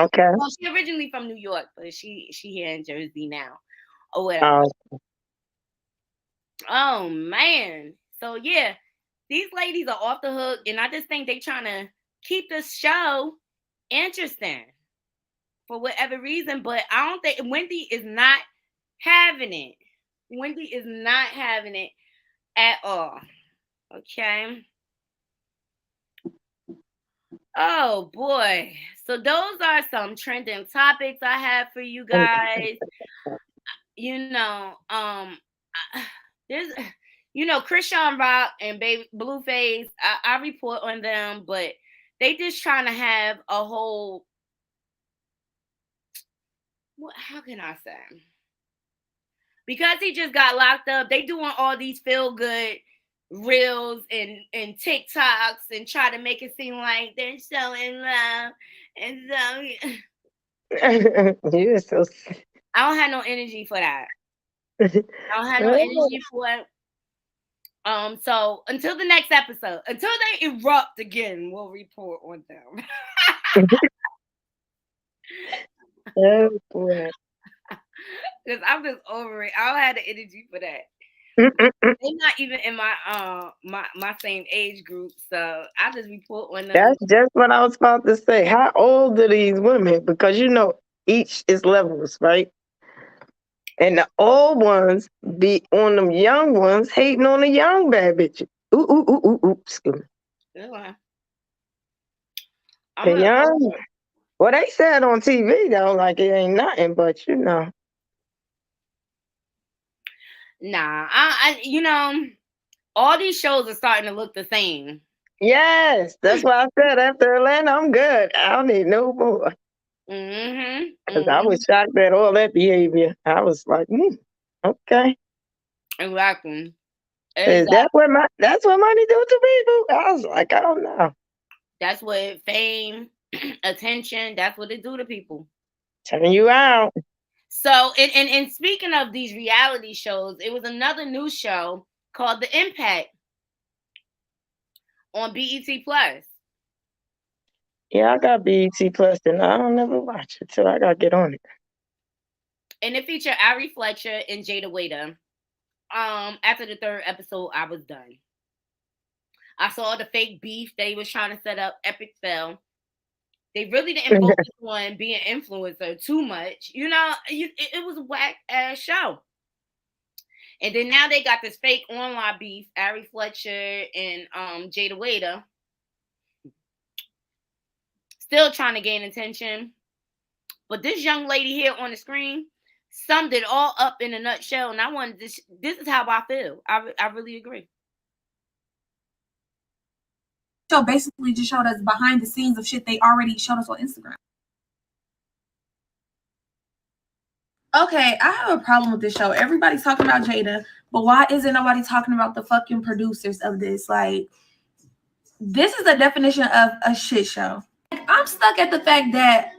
Okay. Well, she originally from New York, but she here in Jersey now, or whatever. Oh man. So yeah, these ladies are off the hook, and I just think they trying to keep the show interesting for whatever reason. But I don't think Wendy is not having it. Wendy is not having it at all. Okay. Oh boy. So those are some trending topics I have for you guys. There's Krishan Rhop and Baby Blueface. I report on them, but they just trying to have a whole, how can I say? Because he just got locked up, they doing all these feel good reels and TikToks and try to make it seem like they're so in love. And so You're so I don't have no energy for that. I don't have no energy for it. So until the next episode, until they erupt again, we'll report on them. Oh boy. Because I'm just over it. I don't have the energy for that. They're not even in my my same age group, so I just report on them. That's just what I was about to say. How old are these women? Because each is levels, right? And the old ones be on them young ones, hating on the young bad bitches. Ooh. Excuse me. The young. Well, they said on TV though, like it ain't nothing, but Nah, all these shows are starting to look the same. Yes, that's why I said after Atlanta, I'm good. I don't need no more. Because I was shocked at all that behavior. I was like, okay. Exactly. That's what money do to people. I was like, I don't know. That's what fame, attention, that's what it do to people. Turn you out. So, and speaking of these reality shows, it was another new show called The Impact on BET Plus. Yeah, I got BET Plus, and I don't never watch it, so I gotta get on it. And it featured Ari Fletcher and Jada Waiter. After the third episode, I was done. I saw the fake beef they was trying to set up. Epic fell. They really didn't focus on being influencer too much. It was a whack ass show. And then now they got this fake online beef, Ari Fletcher and Jada Waiter. Still trying to gain attention. But this young lady here on the screen summed it all up in a nutshell. And I wanted this is how I feel. I really agree. So basically just showed us behind the scenes of shit they already showed us on Instagram. Okay, I have a problem with this show. Everybody's talking about Jada, but why isn't nobody talking about the fucking producers of this? Like, this is the definition of a shit show. I'm stuck at the fact that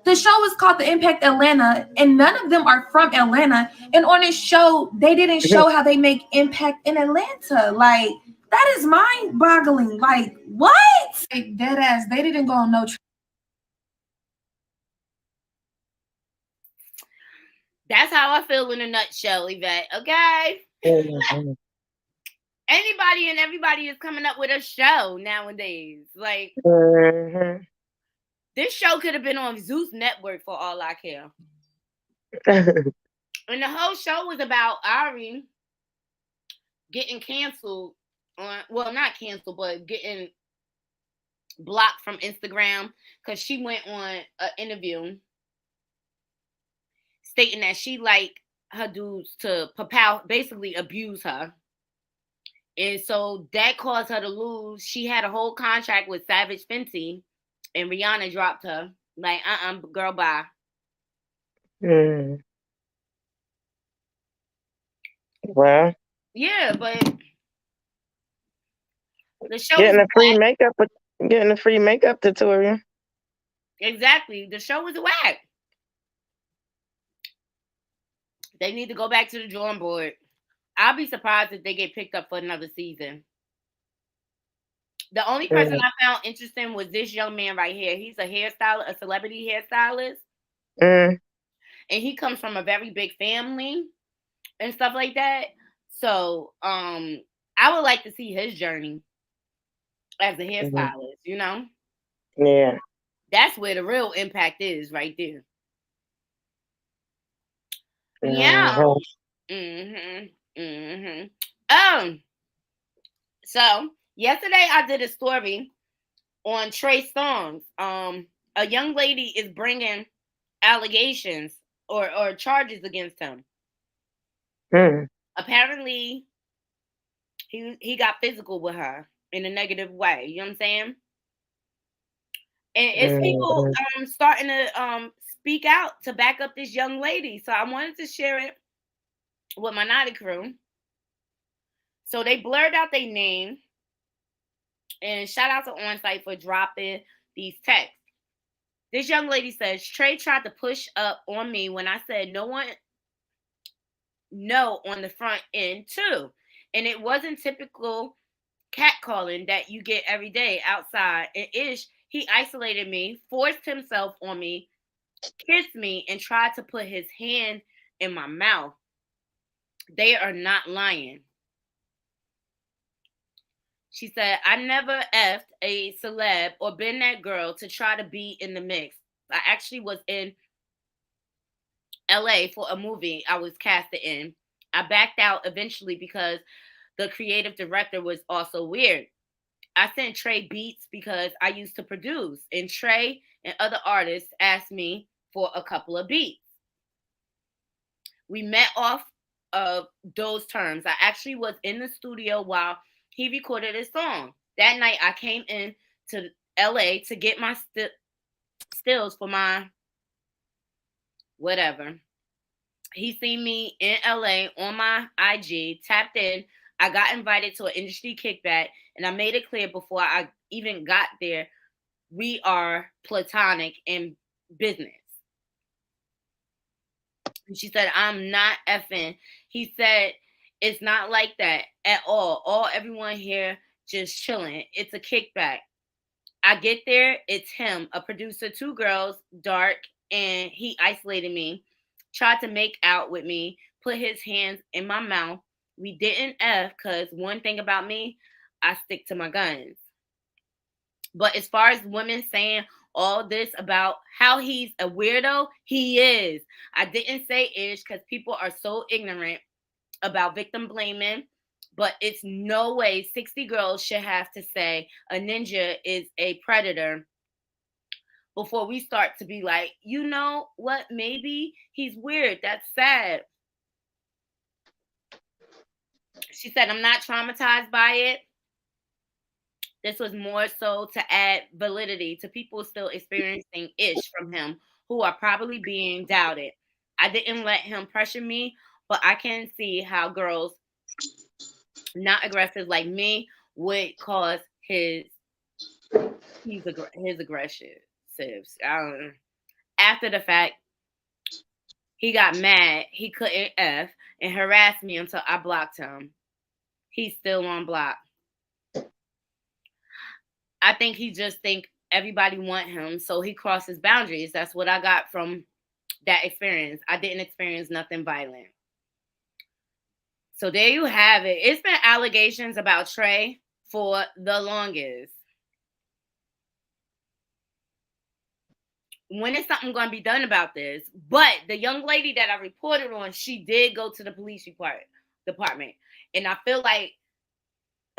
the show is called The Impact Atlanta, and none of them are from Atlanta. And on this show, they didn't show how they make impact in Atlanta. Like, that is mind-boggling. Like, what? Like, dead ass, they didn't go on no trip. That's how I feel in a nutshell, Yvette. Okay. Mhm. Anybody and everybody is coming up with a show nowadays. Like, Mhm. this show could have been on Zeus Network for all I care. And the whole show was about Ari getting canceled on, well, not canceled, but getting blocked from Instagram because she went on an interview stating that she liked her dudes to basically abuse her. And so that caused her to lose. She had a whole contract with Savage Fenty, and Rihanna dropped her. Like, girl, bye. Mm. Well, Yeah, but the show getting was a free whack. makeup, getting a free makeup tutorial. Exactly. The show was whack. They need to go back to the drawing board. I'll be surprised if they get picked up for another season. The only person Mm. I found interesting was this young man right here. He's a hairstylist, a celebrity hairstylist. Mm. And he comes from a very big family and stuff like that. So, I would like to see his journey as a hairstylist, you know? Yeah. That's where the real impact is right there. Yeah. Mhm. So yesterday I did a story on Trey Songz. A young lady is bringing allegations or charges against him. Mm. Apparently, he got physical with her in a negative way. You know what I'm saying? And it's people starting to speak out to back up this young lady. So I wanted to share it with my Knotty crew. So they blurred out their name. And shout out to OnSite for dropping these texts. This young lady says, Trey tried to push up on me when I said no on the front end too. And it wasn't typical catcalling that you get every day outside. And he isolated me, forced himself on me, kissed me, and tried to put his hand in my mouth. They are not lying. She said, I never effed a celeb or been that girl to try to be in the mix. I actually was in LA for a movie I was casted in. I backed out eventually because the creative director was also weird. I sent Trey beats because I used to produce, and Trey and other artists asked me for a couple of beats. We met off of those terms. I actually was in the studio while he recorded his song. That night, I came in to LA to get my stills for my whatever. He seen me in LA on my IG, tapped in. I got invited to an industry kickback, and I made it clear before I even got there, we are platonic in business. She said, I'm not effing. He said, it's not like that at all. Everyone here just chilling. It's a kickback. I get there, it's him, a producer, 2 girls, dark, and he isolated me, tried to make out with me, put his hands in my mouth. We didn't F because one thing about me, I stick to my guns. But as far as women saying all this about how he's a weirdo, he is. I didn't say ish because people are so ignorant about victim blaming, but it's no way 60 girls should have to say a ninja is a predator before we start to be like, you know what, maybe he's weird. That's sad. She said, I'm not traumatized by it. This was more so to add validity to people still experiencing ish from him who are probably being doubted. I didn't let him pressure me, but I can see how girls not aggressive like me would cause his aggression. After the fact, he got mad. He couldn't F and harassed me until I blocked him. He's still on block. I think he just think everybody want him, so he crosses boundaries. That's what I got from that experience. I didn't experience nothing violent. So there you have it. It's been allegations about Trey for the longest. When is something going to be done about this? But the young lady that I reported on, she did go to the police department. And I feel like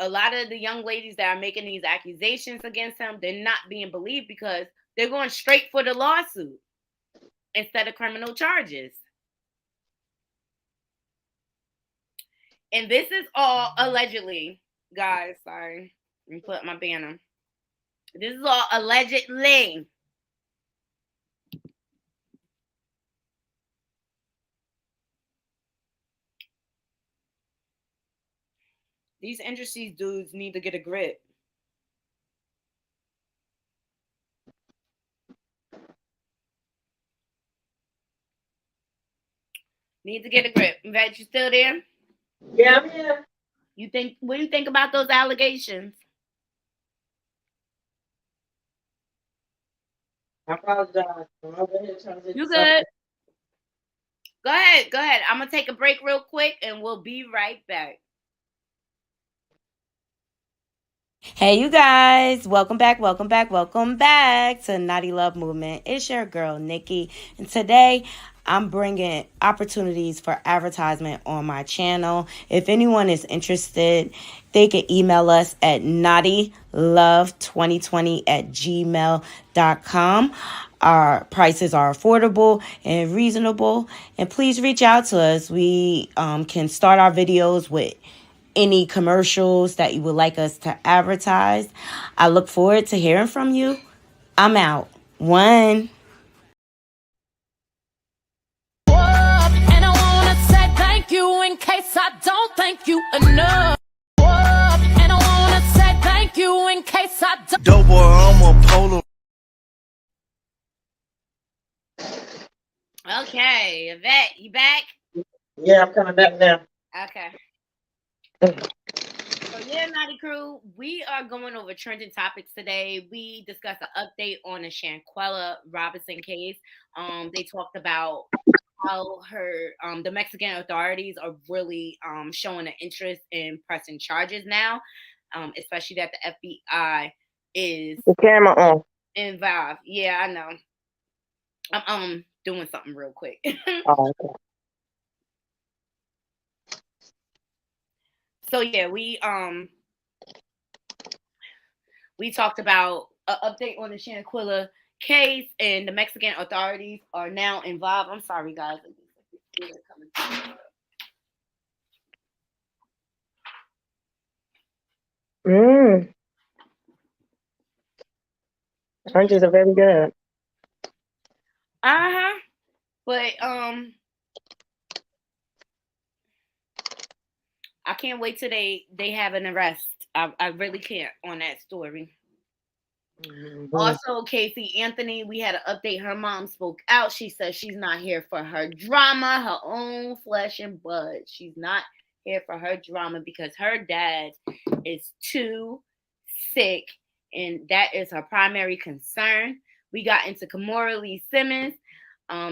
a lot of the young ladies that are making these accusations against him, they're not being believed because they're going straight for the lawsuit instead of criminal charges. And this is all allegedly, guys. Sorry. Let me put my banner. This is all allegedly. These industry dudes need to get a grip. Need to get a grip. Vet, you still there? Yeah, I'm here. What do you think about those allegations? I apologize. You good? Go ahead. I'm gonna take a break real quick and we'll be right back. Hey, you guys, welcome back to Knotty Love Movement. It's your girl, Nikki, and today I'm bringing opportunities for advertisement on my channel. If anyone is interested, they can email us at knottylove2020@gmail.com. Our prices are affordable and reasonable, and please reach out to us. We can start our videos with any commercials that you would like us to advertise. I look forward to hearing from you. I'm out. One. And I wanna say thank you in case I don't thank you enough. And I wanna say thank you in case I don't. Dope boy, I'm a polo. Okay, Yvette, you back? Yeah, I'm coming back now. Okay. So yeah, Knotty Crew, we are going over trending topics today. We discussed an update on the Shanquella Robinson case. They talked about how the Mexican authorities are really showing an interest in pressing charges now, especially that the FBI is The camera on. involved. Yeah, I know. I'm doing something real quick. Oh, okay. So yeah, we talked about an update on the Shanquella case, and the Mexican authorities are now involved. I'm sorry, guys. Oranges are very good. But I can't wait till they have an arrest. I really can't on that story. Mm-hmm. Also, Casey Anthony, we had to update. Her mom spoke out. She says she's not here for her drama, her own flesh and blood. She's not here for her drama because her dad is too sick, and that is her primary concern. We got into Kimora Lee Simmons.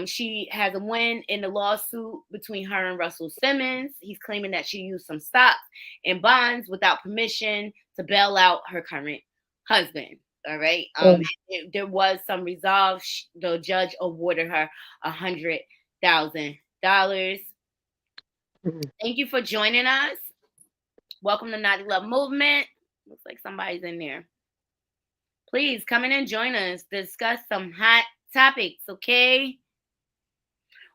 She has a win in the lawsuit between her and Russell Simmons. He's claiming that she used some stocks and bonds without permission to bail out her current husband. All right. There was some resolve. The judge awarded her $100,000. Thank you for joining us. Welcome to Knotty Love Movement. Looks like somebody's in there. Please come in and join us. Discuss some hot topics, okay?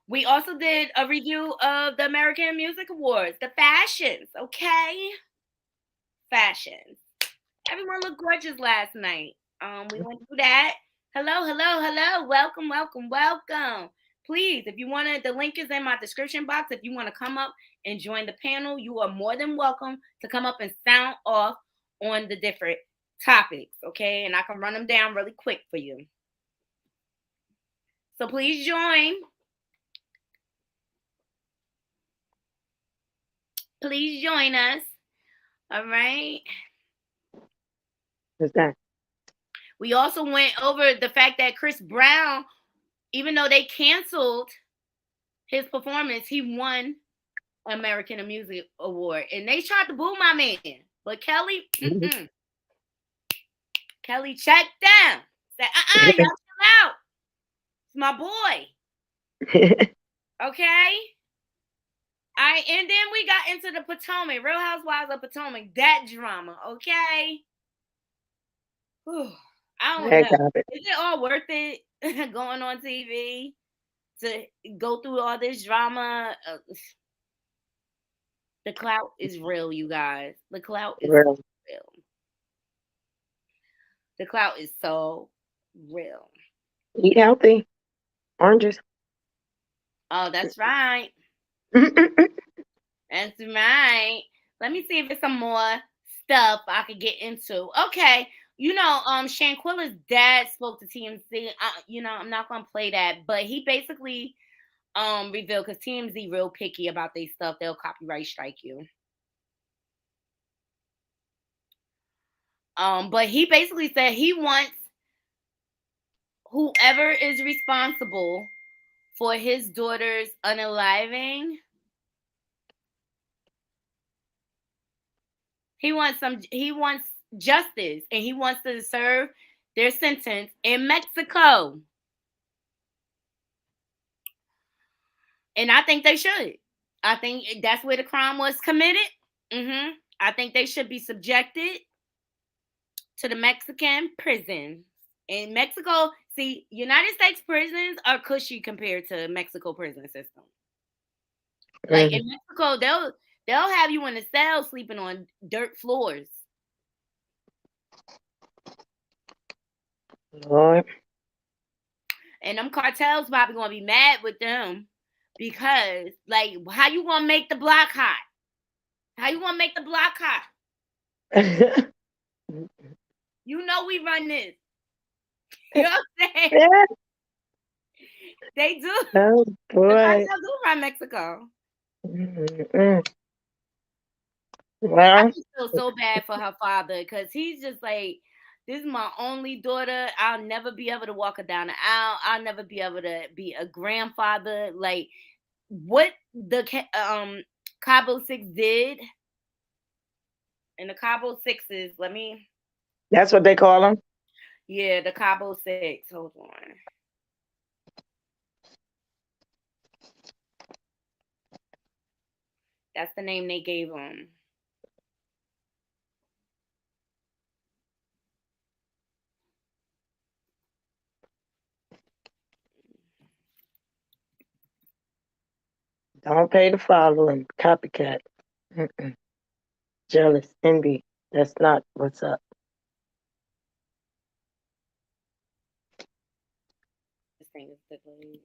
We also did a review of the American Music Awards, the fashions, okay? Fashions. Everyone looked gorgeous last night. We went through that. Hello. Welcome. Please, if you want to, the link is in my description box. If you want to come up and join the panel, you are more than welcome to come up and sound off on the different topics, okay? And I can run them down really quick for you. So please join. Please join us. All right. What's that? We also went over the fact that Chris Brown even though they canceled his performance, he won American Music Award. And they tried to boo my man. But Kelly, Kelly checked down. Said, y'all chill out. It's my boy. Okay? And then we got into the Potomac, Real Housewives of Potomac, that drama, okay? Whew, I don't know. Is it all worth it going on TV to go through all this drama? The clout is real, you guys. The clout is real. The clout is so real. Eat healthy. Oranges. Oh, that's right. That's right. Let me see if there's some more stuff I could get into. Okay. You know, Shanquilla's dad spoke to TMZ. I'm not gonna play that, but he basically revealed, because TMZ real picky about their stuff, they'll copyright strike you. But he basically said he wants whoever is responsible for his daughter's unaliving. He wants justice, and he wants to serve their sentence in Mexico. And I think they should. I think that's where the crime was committed. I think they should be subjected to the Mexican prison. In Mexico, see, United States prisons are cushy compared to Mexico prison system. Like in Mexico, they'll have you in a cell sleeping on dirt floors. Lord. And them cartels probably gonna be mad with them, because, like, how you gonna make the block hot? How you gonna make the block hot? You know we run this. You know what I'm saying? Yeah. They do. Oh boy. The cartels do run Mexico. Well, I just feel so bad for her father, because he's just like, this is my only daughter. I'll never be able to walk her down the aisle. I'll never be able to be a grandfather. Like, what the Cabo Six did, and the Cabo Sixes, that's what they call them? Yeah, the Cabo Six. Hold on. That's the name they gave them. Don't pay to follow and copycat. Jealous, envy. That's not what's up. This thing is delayed.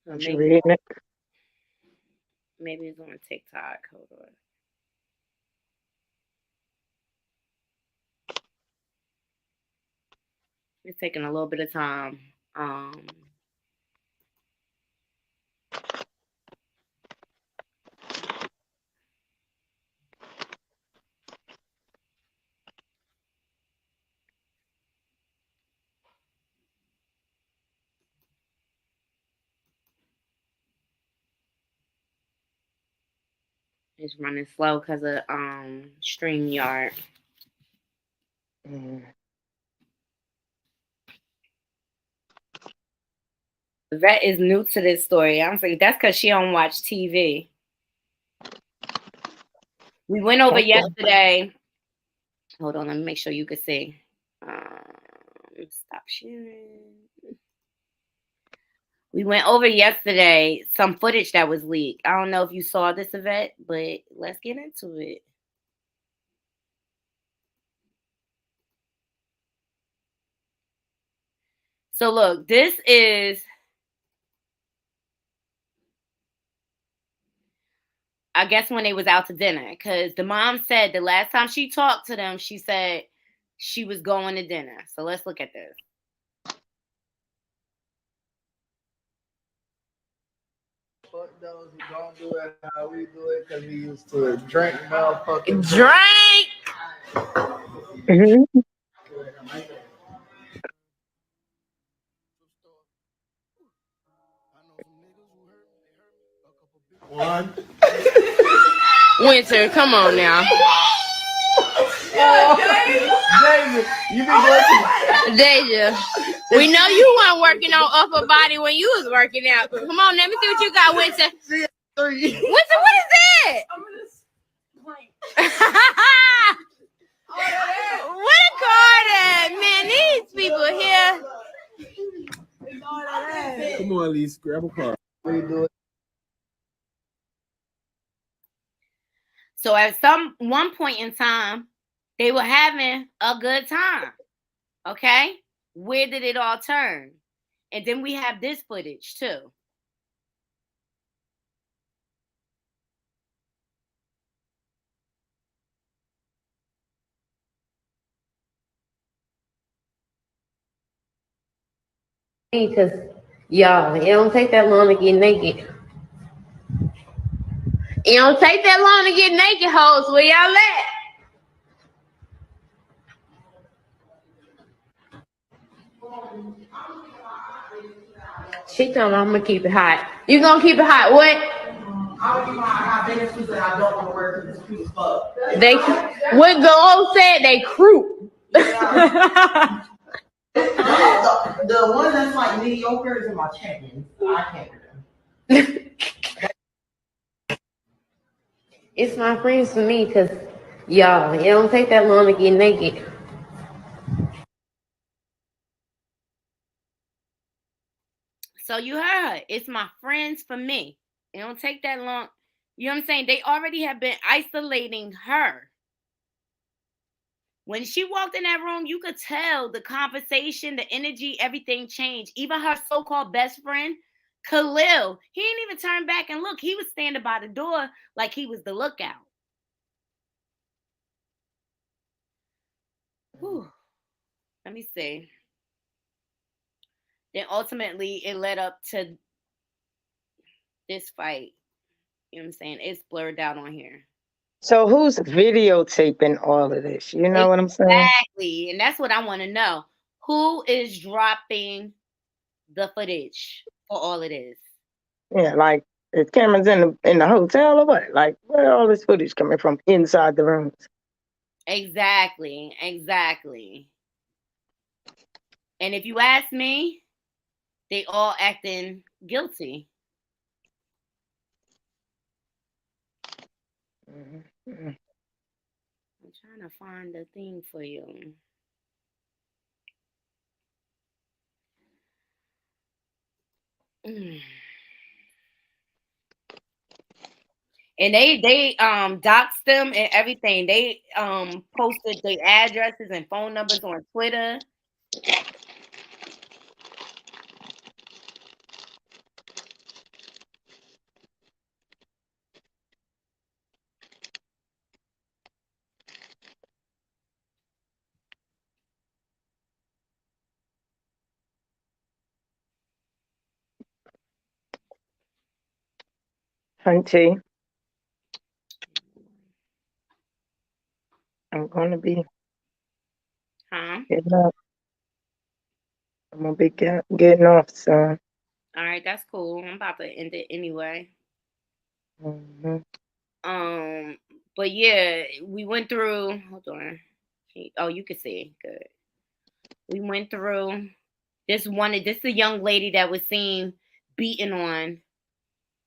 You reading it? Maybe it's on TikTok. Hold on. It's taking a little bit of time. It's running slow because of StreamYard. Vet is new to this story. I'm saying that's because she don't watch TV. We went over yesterday. Hold on, let me make sure you can see. Stop sharing. We went over yesterday some footage that was leaked. I don't know if you saw this, Yvette, but let's get into it. So look, this is, I guess, when they was out to dinner, because the mom said the last time she talked to them, she said she was going to dinner. So let's look at this. Fuck those who don't do it how we do it because we used to drink motherfucking drink. Mm-hmm. One. Winter, come on now. David, you be working. Deja, we know you weren't working on upper body when you was working out. Come on, let me see what you got, Winter. Three. Winter, what is that? What a card, man. These people here. Come on, Elise, grab a card. We do it. So at one point in time, they were having a good time. Okay? Where did it all turn? And then we have this footage too. Because y'all, it don't take that long to get naked. It don't take that long to get naked, hoes. Where y'all at? She told me I'm gonna keep it hot. You gonna keep it hot? What? I'll keep my hot bigger suits that I don't want to wear because it's cute as fuck. They what the old said they croup. The one that's like mediocre is in my champions. I can't wear them. It's my friends for me because y'all, it don't take that long to get naked. So you heard her. It's my friends for me. It don't take that long. You know what I'm saying? They already have been isolating her. When she walked in that room, you could tell the conversation, the energy, everything changed. Even her so-called best friend, Khalil, he didn't even turn back and look. He was standing by the door like he was the lookout. Whew. Let me see. Then ultimately, it led up to this fight. You know what I'm saying? It's blurred out on here. So who's videotaping all of this? You know what I'm saying? Exactly. And that's what I want to know. Who is dropping the footage for all of this? Yeah, like is cameras in the hotel or what? Like where all this footage coming from inside the rooms? Exactly. Exactly. And if you ask me, they all acting guilty. Mm-hmm. I'm trying to find the thing for you. And they doxed them and everything. They posted their addresses and phone numbers on Twitter. Hunty, I'm gonna be getting up. I'm gonna be getting off soon. All right, that's cool. I'm about to end it anyway. Mm-hmm. But yeah, we went through. Hold on. Oh, you can see. Good. We went through this one. This is a young lady that was seen beating on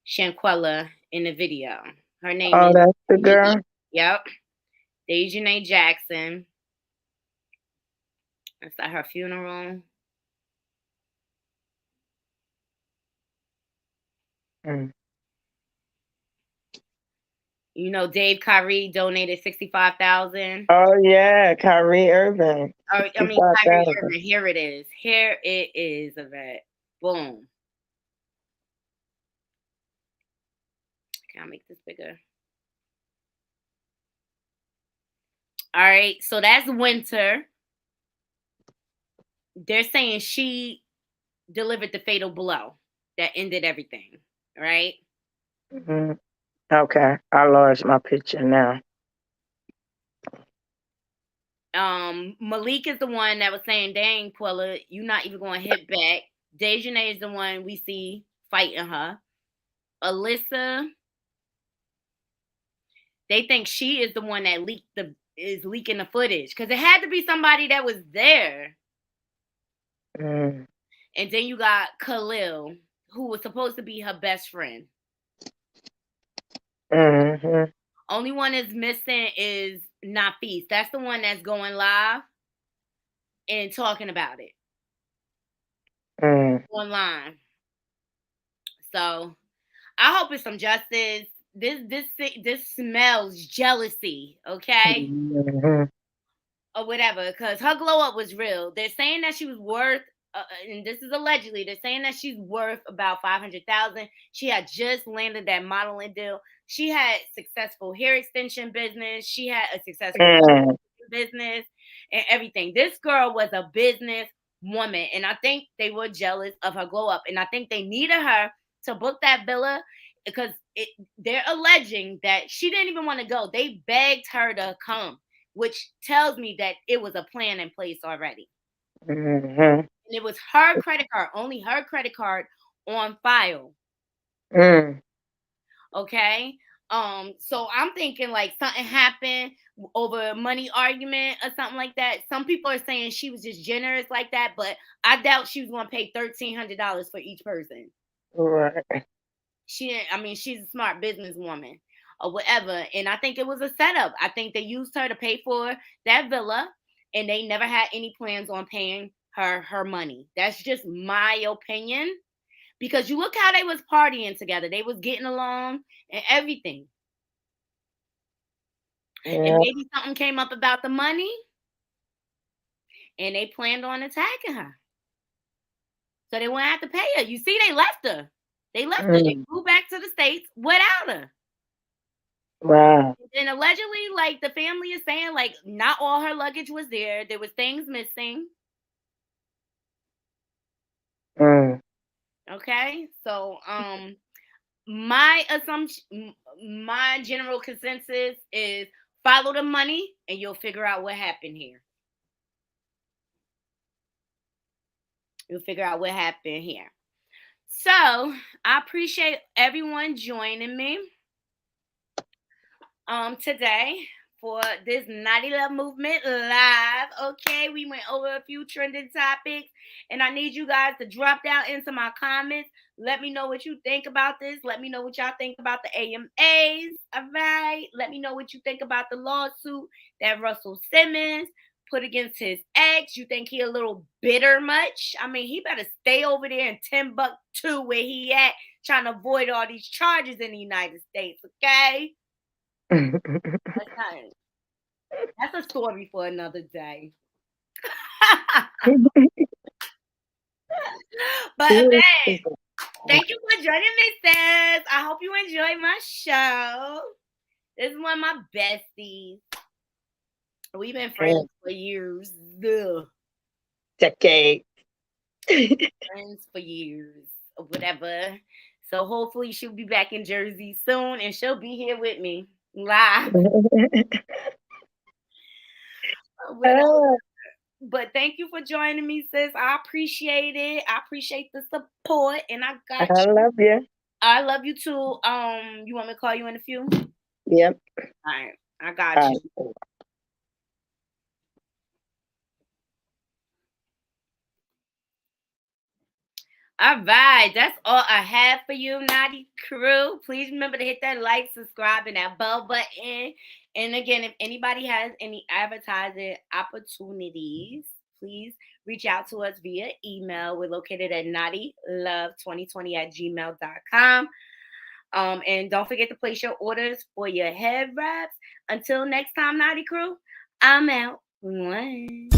Shanquella in the video. Her name Oh, is. that's the girl. Yep. Dejanay Jackson. That's at her funeral. Mm. You know, Dave Kyrie donated $65,000. Oh yeah, Kyrie Irving. Kyrie Irving. Here it is. Here it is, Yvette. Boom. Can I make this bigger? All right, so that's Winter. they're saying she delivered the fatal blow that ended everything, right? Mhm. Okay, I lost my picture now. Malik is the one that was saying, dang, Quilla, you not even going to hit back. Dejanay is the one we see fighting her. Alyssa, they think she is the one that is leaking the footage because it had to be somebody that was there. Mm. And then you got Khalil, who was supposed to be her best friend. Mm-hmm. Only one is missing is Nafis. That's the one that's going live and talking about it online. So I hope it's some justice. This smells jealousy, okay? Mm-hmm. Or whatever, because her glow up was real. They're saying that she was worth, and this is allegedly, they're saying that she's worth about $500,000. She had just landed that modeling deal. She had successful hair extension business. She had a successful business and everything. This girl was a business woman, and I think they were jealous of her glow up, and I think they needed her to book that villa because they're alleging that she didn't even want to go. They begged her to come, which tells me that it was a plan in place already. Mm-hmm. And it was her credit card, only her credit card on file. Mm. Okay. So I'm thinking like something happened over a money argument or something like that. Some people are saying she was just generous like that, but I doubt she was going to pay $1,300 for each person. Right. She's a smart businesswoman or whatever. And I think it was a setup. I think they used her to pay for that villa and they never had any plans on paying her money. That's just my opinion. Because you look how they was partying together. They was getting along and everything. Yeah. And maybe something came up about the money and they planned on attacking her. So they wouldn't have to pay her. You see, they left her. They left her. They flew back to the States without her. Wow. And allegedly, like the family is saying, like not all her luggage was there. There was things missing. Mm. Okay, so my assumption, my general consensus is follow the money, and you'll figure out what happened here. You'll figure out what happened here. So I appreciate everyone joining me today for this Knotty Love Movement live. Okay, we went over a few trending topics, and I need you guys to drop down into my comments. Let me know what you think about this. Let me know what y'all think about the AMAs. All right. Let me know what you think about the lawsuit that Russell Simmons put against his ex. You think he a little bitter much? I mean, he better stay over there in Timbuktu where he at, trying to avoid all these charges in the United States. Okay. That's a story for another day. But man, thank you for joining me, sis. I hope you enjoyed my show. This is one of my besties. We've been friends for years. Decade. Friends for years. Or whatever. So hopefully she'll be back in Jersey soon and she'll be here with me live. But thank you for joining me, sis. I appreciate it. I appreciate the support, and I got you. I love you. I love you too. You want me to call you in a few? Yep. All right, I got you. All right, that's all I have for you, Knotty crew. Please remember to hit that like, subscribe, and that bell button. And again, if anybody has any advertising opportunities, please reach out to us via email. We're located at knottylove2020@gmail.com. And don't forget to place your orders for your head wraps. Until next time, Knotty crew, I'm out. One.